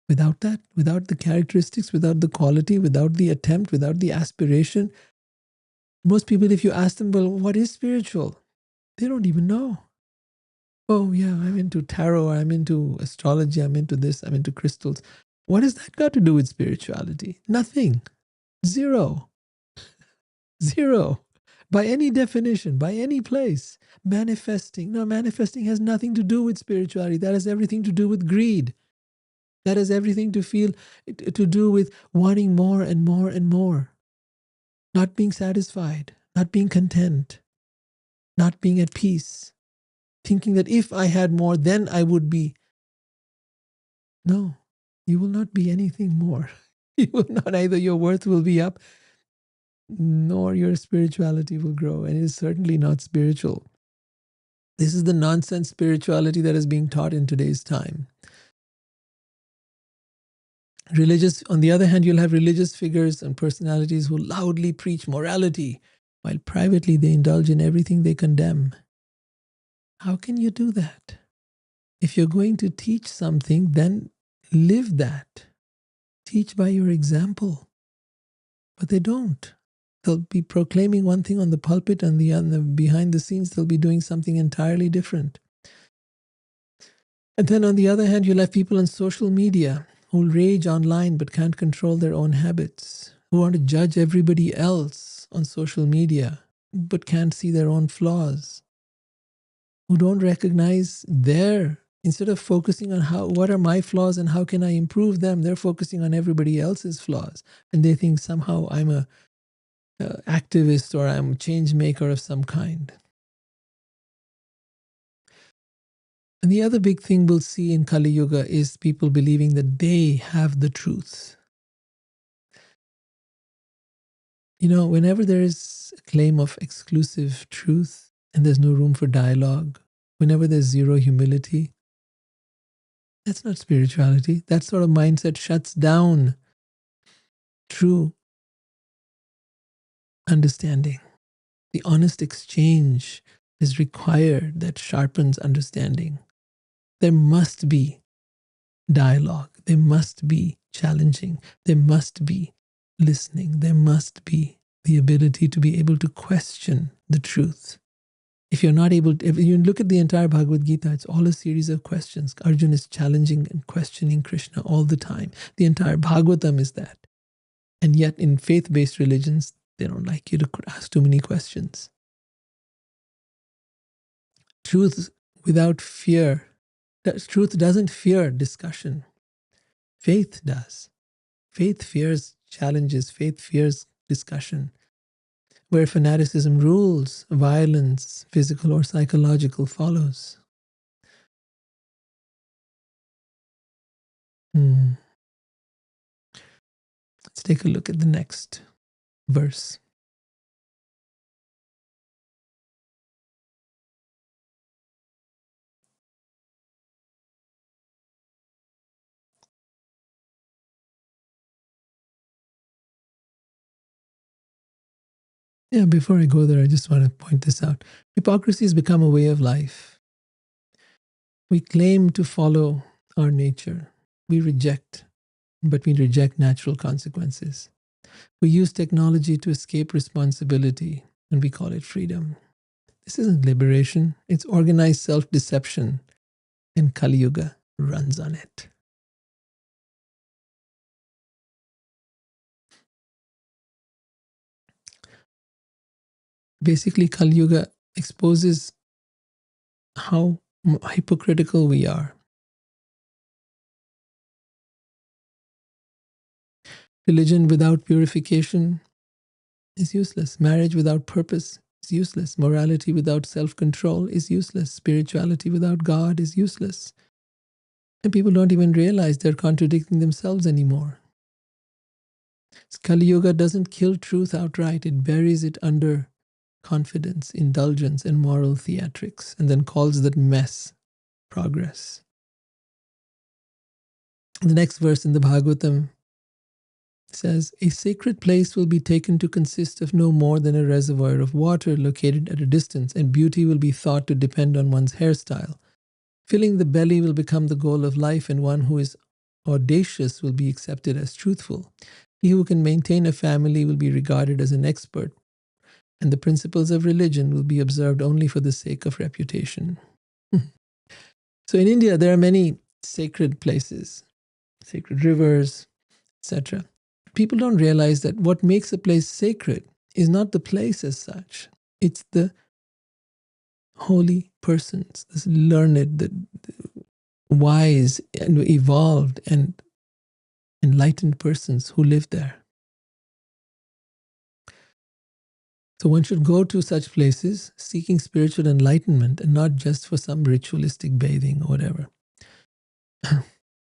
Without that, without the characteristics, without the quality, without the attempt, without the aspiration, most people, if you ask them, well, what is spiritual? They don't even know. Oh, yeah, I'm into tarot, I'm into astrology, I'm into this, I'm into crystals. What has that got to do with spirituality? Nothing. Zero. Zero. By any definition, by any place. Manifesting. No, manifesting has nothing to do with spirituality. That has everything to do with greed. That has everything to do with wanting more and more and more. Not being satisfied, not being content, not being at peace. Thinking that if I had more, then I would be. No, you will not be anything more. You will not, either your worth will be up, nor your spirituality will grow. And it is certainly not spiritual. This is the nonsense spirituality that is being taught in today's time. Religious, on the other hand, you'll have religious figures and personalities who loudly preach morality, while privately they indulge in everything they condemn. How can you do that? If you're going to teach something, then live that. Teach by your example. But they don't. They'll be proclaiming one thing on the pulpit, and behind the scenes they'll be doing something entirely different. And then on the other hand, you'll have people on social media who rage online but can't control their own habits, who want to judge everybody else on social media but can't see their own flaws, who don't recognize instead of focusing on what are my flaws and how can I improve them, they're focusing on everybody else's flaws. And they think somehow I'm a activist or I'm a change maker of some kind. And the other big thing we'll see in Kali Yuga is people believing that they have the truth. Whenever there is a claim of exclusive truth and there's no room for dialogue, whenever there's zero humility, that's not spirituality. That sort of mindset shuts down true understanding. The honest exchange is required that sharpens understanding. There must be dialogue. There must be challenging. There must be listening. There must be the ability to be able to question the truth. If you're not able to, if you look at the entire Bhagavad Gita, it's all a series of questions. Arjuna is challenging and questioning Krishna all the time. The entire Bhagavatam is that. And yet in faith-based religions, they don't like you to ask too many questions. Truth without fear. Truth doesn't fear discussion. Faith does. Faith fears challenges. Faith fears discussion. where fanaticism rules, violence, physical or psychological, follows. Let's take a look at the next verse. Yeah, before I go there, I just want to point this out. Hypocrisy has become a way of life. We claim to follow our nature. We reject, but we reject natural consequences. We use technology to escape responsibility, and we call it freedom. This isn't liberation. It's organized self-deception, and Kali Yuga runs on it. Basically, Kali Yuga exposes how hypocritical we are. Religion without purification is useless. Marriage without purpose is useless. Morality without self-control is useless. Spirituality without God is useless. And people don't even realize they're contradicting themselves anymore. Kali Yuga doesn't kill truth outright. It buries it under confidence, indulgence, and moral theatrics, and then calls that mess progress. The next verse in the Bhagavatam says, a sacred place will be taken to consist of no more than a reservoir of water located at a distance, and beauty will be thought to depend on one's hairstyle. Filling the belly will become the goal of life, and one who is audacious will be accepted as truthful. He who can maintain a family will be regarded as an expert, and the principles of religion will be observed only for the sake of reputation. So in India, there are many sacred places, sacred rivers, etc. People don't realize that what makes a place sacred is not the place as such. It's the holy persons, this learned, the wise and evolved and enlightened persons who live there. So one should go to such places seeking spiritual enlightenment and not just for some ritualistic bathing or whatever.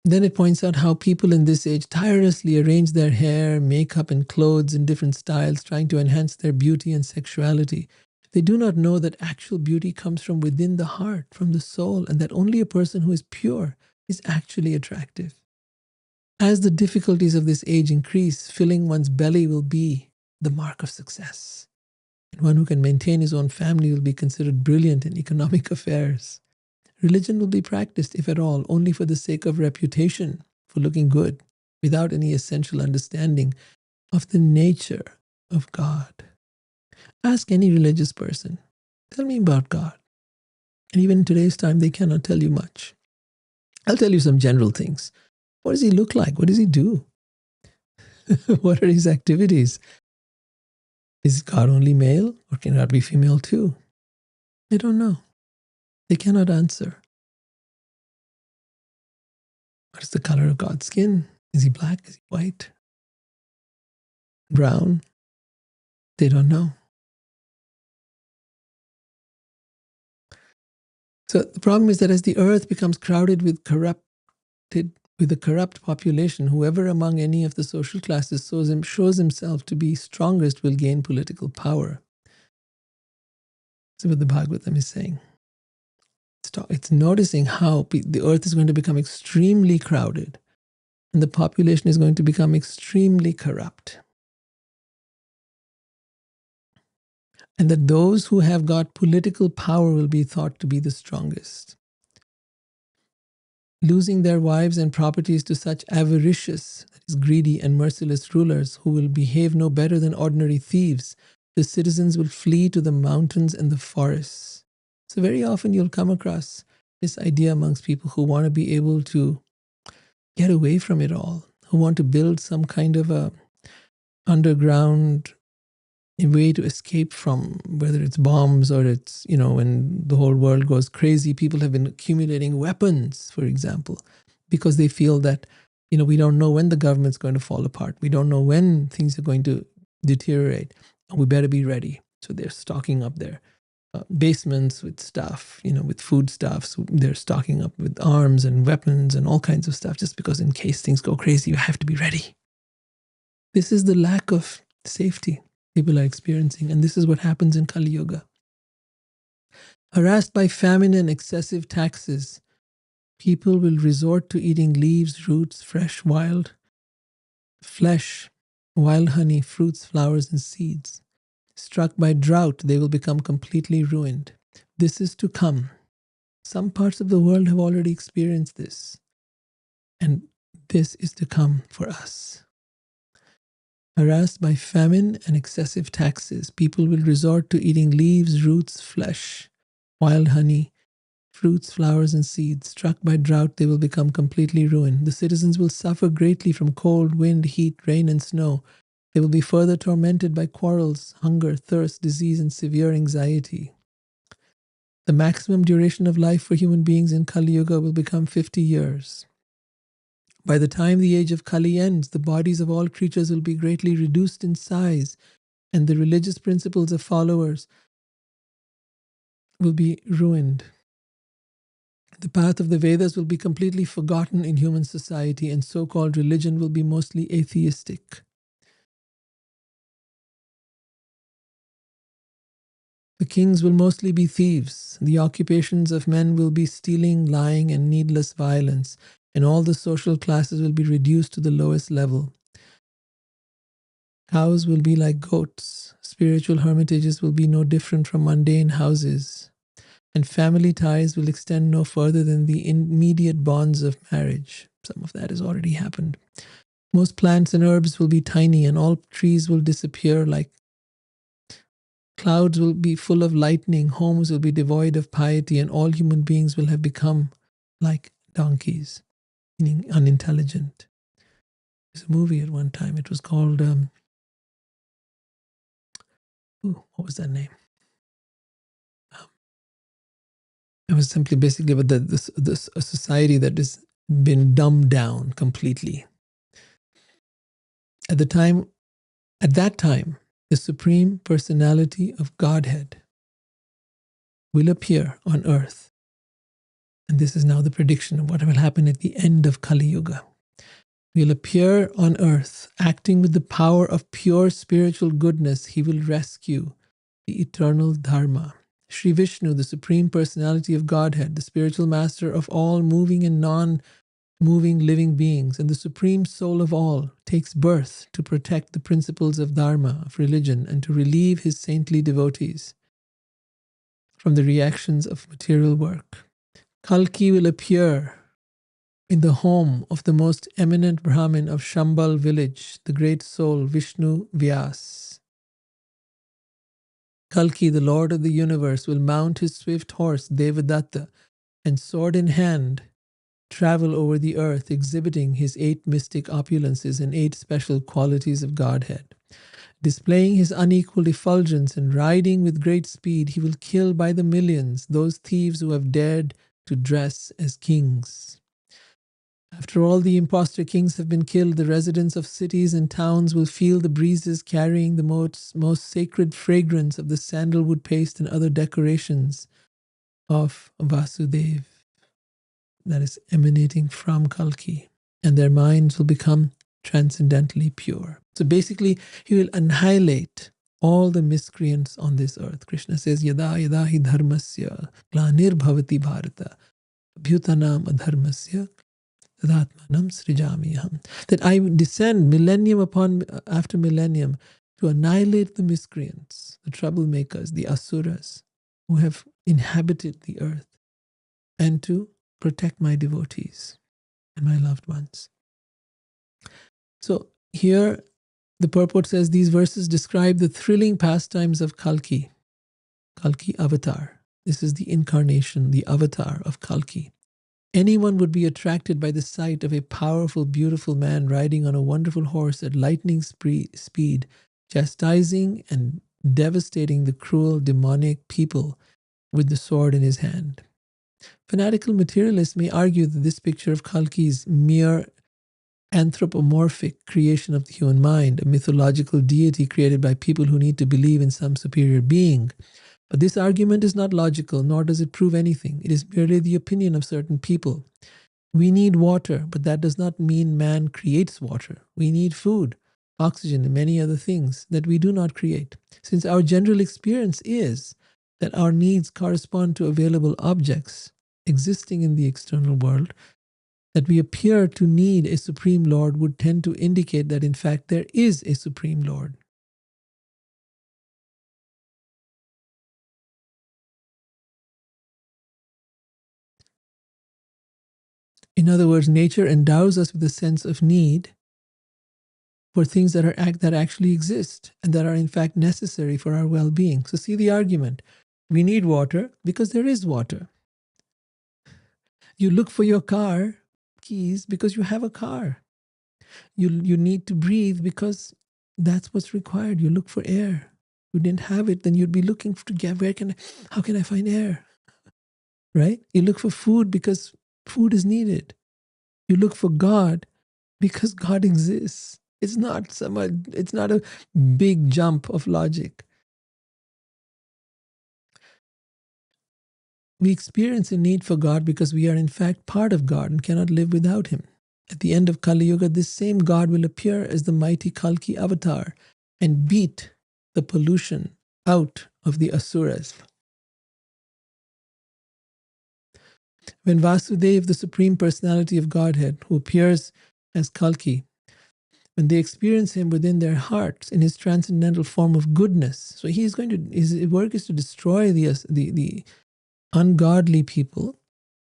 Then it points out how people in this age tirelessly arrange their hair, makeup, and clothes in different styles, trying to enhance their beauty and sexuality. They do not know that actual beauty comes from within the heart, from the soul, and that only a person who is pure is actually attractive. As the difficulties of this age increase, filling one's belly will be the mark of success. And one who can maintain his own family will be considered brilliant in economic affairs. Religion will be practiced, if at all, only for the sake of reputation, for looking good, without any essential understanding of the nature of God. Ask any religious person, tell me about God. And even in today's time, they cannot tell you much. I'll tell you some general things. What does he look like? What does he do? What are his activities? Is God only male, or can God be female too? They don't know. They cannot answer. What is the color of God's skin? Is he black? Is he white? Brown? They don't know. So the problem is that as the earth becomes crowded with a corrupt population, whoever among any of the social classes shows himself to be strongest will gain political power. That's what the Bhagavatam is saying. It's noticing how the earth is going to become extremely crowded and the population is going to become extremely corrupt. And that those who have got political power will be thought to be the strongest. Losing their wives and properties to such avaricious, that is greedy and merciless rulers who will behave no better than ordinary thieves, the citizens will flee to the mountains and the forests. So very often you'll come across this idea amongst people who want to be able to get away from it all, who want to build some kind of a underground way to escape from, whether it's bombs or it's, when the whole world goes crazy. People have been accumulating weapons, for example, because they feel that, we don't know when the government's going to fall apart. We don't know when things are going to deteriorate. We better be ready. So they're stocking up their basements with stuff, with foodstuffs. They're stocking up with arms and weapons and all kinds of stuff, just because in case things go crazy, you have to be ready. This is the lack of safety people are experiencing, and this is what happens in Kali Yuga. Harassed by famine and excessive taxes, people will resort to eating leaves, roots, fresh wild flesh, wild honey, fruits, flowers, and seeds. Struck by drought, they will become completely ruined. This is to come. Some parts of the world have already experienced this, and this is to come for us. Harassed by famine and excessive taxes, people will resort to eating leaves, roots, flesh, wild honey, fruits, flowers, and seeds. Struck by drought, they will become completely ruined. The citizens will suffer greatly from cold, wind, heat, rain, and snow. They will be further tormented by quarrels, hunger, thirst, disease, and severe anxiety. The maximum duration of life for human beings in Kali Yuga will become 50 years. By the time the age of Kali ends, the bodies of all creatures will be greatly reduced in size, and the religious principles of followers will be ruined. The path of the Vedas will be completely forgotten in human society, and so-called religion will be mostly atheistic. The kings will mostly be thieves. The occupations of men will be stealing, lying, and needless violence, and all the social classes will be reduced to the lowest level. Cows will be like goats. Spiritual hermitages will be no different from mundane houses. And family ties will extend no further than the immediate bonds of marriage. Some of that has already happened. Most plants and herbs will be tiny, and all trees will disappear like clouds will be full of lightning, homes will be devoid of piety, and all human beings will have become like donkeys, meaning unintelligent. There's a movie at one time. It was called, what was that name? It was simply basically about this a society that has been dumbed down completely. At that time, the Supreme Personality of Godhead will appear on earth. And this is now the prediction of what will happen at the end of Kali Yuga. He will appear on earth, acting with the power of pure spiritual goodness. He will rescue the eternal Dharma. Sri Vishnu, the Supreme Personality of Godhead, the spiritual master of all moving and non-moving living beings, and the supreme soul of all, takes birth to protect the principles of Dharma, of religion, and to relieve his saintly devotees from the reactions of material work. Kalki will appear in the home of the most eminent Brahmin of Shambhal village, the great soul Vishnu Vyas. Kalki, the Lord of the universe, will mount his swift horse Devadatta and sword in hand travel over the earth, exhibiting his 8 mystic opulences and 8 special qualities of Godhead. Displaying his unequaled effulgence and riding with great speed, he will kill by the millions those thieves who have dared to dress as kings. After all the impostor kings have been killed, the residents of cities and towns will feel the breezes carrying the most sacred fragrance of the sandalwood paste and other decorations of Vasudev that is emanating from Kalki, and their minds will become transcendently pure. So basically, he will annihilate all the miscreants on this earth. Krishna says, Yada yada hi dharmasya glanir bhavati bharata abhyutanam adharmasya tadatmanam srijamiham. That I descend millennium after millennium to annihilate the miscreants, the troublemakers, the asuras who have inhabited the earth, and to protect my devotees and my loved ones. So here the purport says these verses describe the thrilling pastimes of Kalki, Kalki Avatar. This is the incarnation, the avatar of Kalki. Anyone would be attracted by the sight of a powerful, beautiful man riding on a wonderful horse at lightning speed, chastising and devastating the cruel, demonic people with the sword in his hand. Fanatical materialists may argue that this picture of Kalki is mere anthropomorphic creation of the human mind, a mythological deity created by people who need to believe in some superior being. But this argument is not logical, nor does it prove anything. It is merely the opinion of certain people. We need water, but that does not mean man creates water. We need food, oxygen, and many other things that we do not create. Since our general experience is that our needs correspond to available objects existing in the external world, that we appear to need a Supreme Lord would tend to indicate that in fact there is a Supreme Lord. In other words, nature endows us with a sense of need for things that actually exist and that are in fact necessary for our well-being. So see the argument. We need water because there is water. You look for your car keys because you have a car. You need to breathe because that's what's required. You look for air. If you didn't have it, then you'd be looking to get how can I find air? Right? You look for food because food is needed. You look for God because God exists. It's not a big jump of logic. We experience a need for God because we are in fact part of God and cannot live without Him. At the end of Kali Yuga, this same God will appear as the mighty Kalki Avatar and beat the pollution out of the Asuras. When Vasudeva, the Supreme Personality of Godhead, who appears as Kalki, when they experience Him within their hearts in His transcendental form of goodness, so his work is to destroy the ungodly people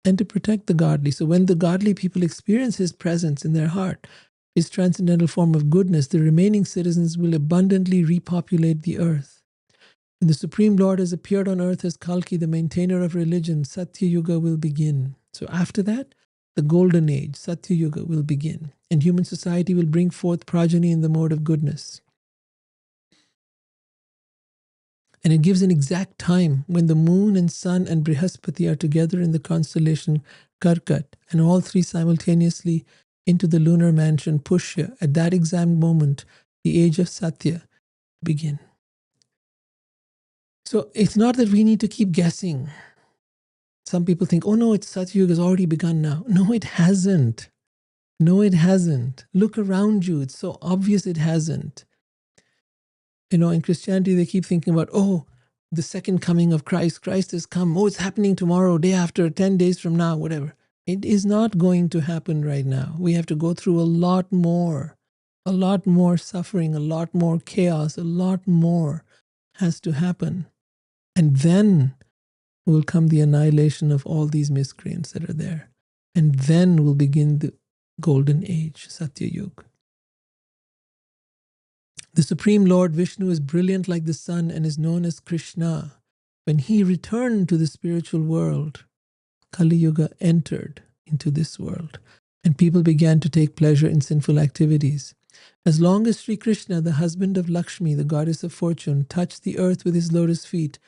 and to protect the godly. So when the godly people experience His presence in their heart, His transcendental form of goodness, the remaining citizens will abundantly repopulate the earth. When the Supreme Lord has appeared on earth as Kalki, the maintainer of religion, Satya Yuga will begin. So after that, the golden age, Satya Yuga, will begin, and human society will bring forth progeny in the mode of goodness. And it gives an exact time when the moon and sun and Brihaspati are together in the constellation Karkat, and all three simultaneously into the lunar mansion Pushya. At that exact moment, the age of Satya begin. So it's not that we need to keep guessing. Some people think, oh no, Satya Yuga has already begun now. No, it hasn't. No, it hasn't. Look around you. It's so obvious it hasn't. You know, in Christianity, they keep thinking about, oh, the second coming of Christ. Christ has come. Oh, it's happening tomorrow, day after, 10 days from now, whatever. It is not going to happen right now. We have to go through a lot more suffering, a lot more chaos, a lot more has to happen. And then will come the annihilation of all these miscreants that are there. And then will begin the golden age, Satya Yuga. The Supreme Lord Vishnu is brilliant like the sun and is known as Krishna. When he returned to the spiritual world, Kali Yuga entered into this world, and people began to take pleasure in sinful activities. As long as Sri Krishna, the husband of Lakshmi, the goddess of fortune, touched the earth with his lotus feet,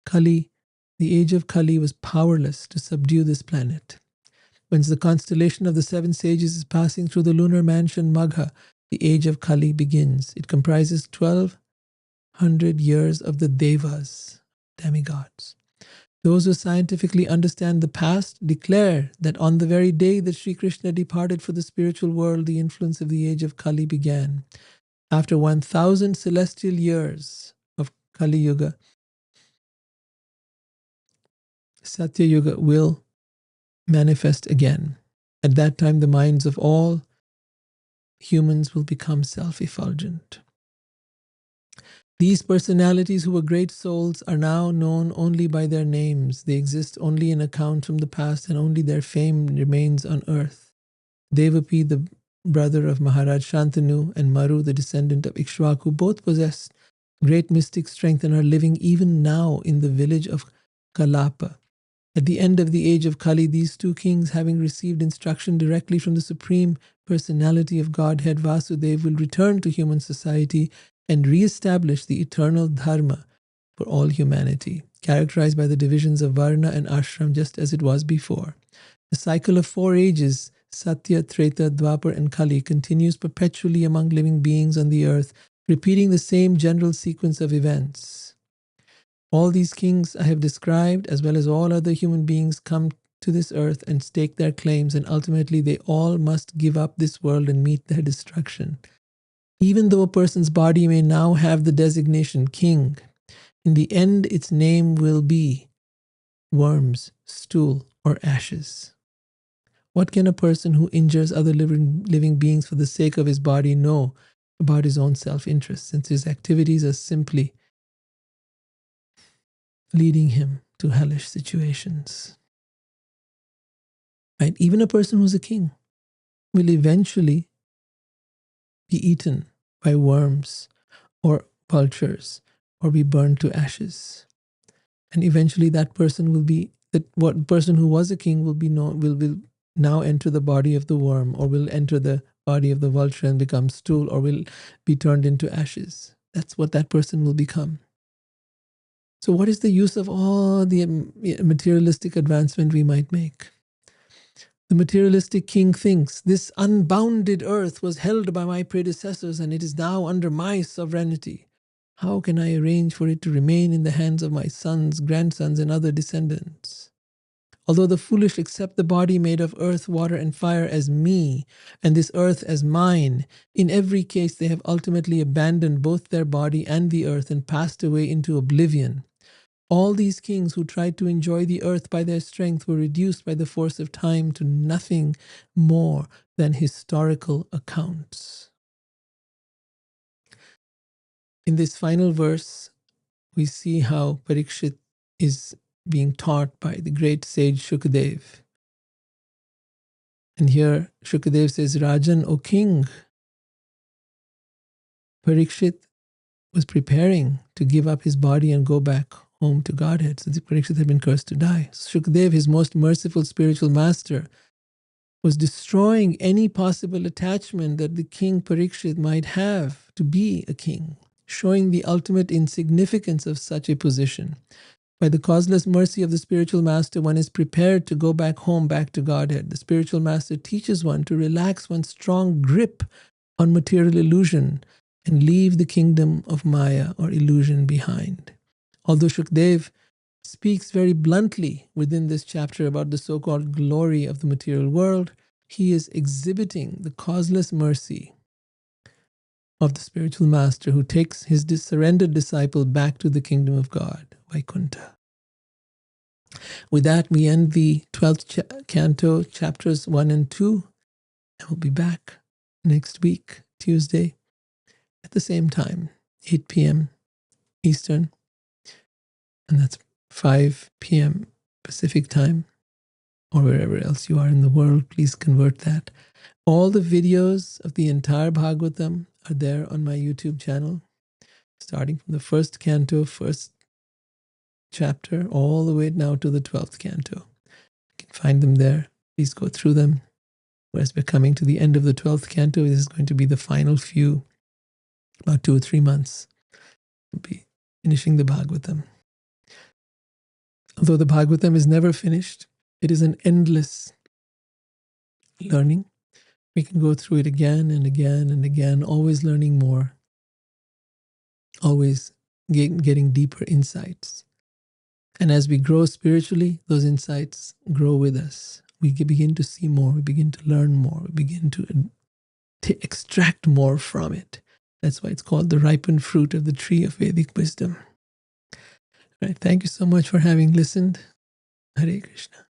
Kali, the age of Kali, was powerless to subdue this planet. When the constellation of the seven sages is passing through the lunar mansion Magha, the age of Kali begins. It comprises 1200 years of the Devas, demigods. Those who scientifically understand the past declare that on the very day that Sri Krishna departed for the spiritual world, the influence of the age of Kali began. After 1000 celestial years of Kali Yuga, Satya Yuga will manifest again. At that time, the minds of all humans will become self-effulgent. These personalities who were great souls are now known only by their names. They exist only in account from the past, and only their fame remains on earth. Devapi, the brother of Maharaj Shantanu, and Maru, the descendant of Ikshvaku, both possess great mystic strength and are living even now in the village of Kalapa. At the end of the age of Kali, these two kings, having received instruction directly from the Supreme Personality of Godhead, Vasudeva, will return to human society and re-establish the eternal dharma for all humanity, characterized by the divisions of Varna and Ashram just as it was before. The cycle of 4 ages Satya, Treta, Dwapar, and Kali, continues perpetually among living beings on the earth, repeating the same general sequence of events. All these kings I have described, as well as all other human beings, come to this earth and stake their claims, and ultimately they all must give up this world and meet their destruction. Even though a person's body may now have the designation king, in the end its name will be worms, stool, or ashes. What can a person who injures other living beings for the sake of his body know about his own self-interest, since his activities are simply leading him to hellish situations? Right? Even a person who's a king will eventually be eaten by worms or vultures or be burned to ashes. And eventually that person will be, that what person who was a king will now enter the body of the worm, or will enter the body of the vulture and become stool, or will be turned into ashes. That's what that person will become. So what is the use of all the materialistic advancement we might make? The materialistic king thinks, this unbounded earth was held by my predecessors and it is now under my sovereignty. How can I arrange for it to remain in the hands of my sons, grandsons, and other descendants? Although the foolish accept the body made of earth, water, and fire as me, and this earth as mine, in every case they have ultimately abandoned both their body and the earth and passed away into oblivion. All these kings who tried to enjoy the earth by their strength were reduced by the force of time to nothing more than historical accounts. In this final verse, we see how Parikshit is being taught by the great sage Shukadev. And here Shukadev says, Rajan, O king, Parikshit was preparing to give up his body and go back home to Godhead. So Parikshit had been cursed to die. Shukadev, his most merciful spiritual master, was destroying any possible attachment that the king Parikshit might have to be a king, showing the ultimate insignificance of such a position. By the causeless mercy of the spiritual master, one is prepared to go back home, back to Godhead. The spiritual master teaches one to relax one's strong grip on material illusion and leave the kingdom of Maya or illusion behind. Although Shukdev speaks very bluntly within this chapter about the so-called glory of the material world, he is exhibiting the causeless mercy of the spiritual master who takes his surrendered disciple back to the kingdom of God, Vaikuntha. With that, we end the 12th canto, chapters 1 and 2, and we'll be back next week, Tuesday, at the same time, 8 p.m. Eastern, and that's 5 p.m. Pacific time, or wherever else you are in the world. Please convert that. All the videos of the entire Bhagavatam are there on my YouTube channel, starting from the first canto, first chapter, all the way now to the 12th canto. You can find them there. Please go through them. Whereas we're coming to the end of the 12th canto, this is going to be the final few, about 2 or 3 months. We'll be finishing the Bhagavatam. Although the Bhagavatam is never finished, it is an endless learning. We can go through it again and again and again, always learning more, always getting deeper insights. And as we grow spiritually, those insights grow with us. We begin to see more, we begin to learn more, we begin to extract more from it. That's why it's called the ripened fruit of the tree of Vedic wisdom. Right, thank you so much for having listened. Hare Krishna.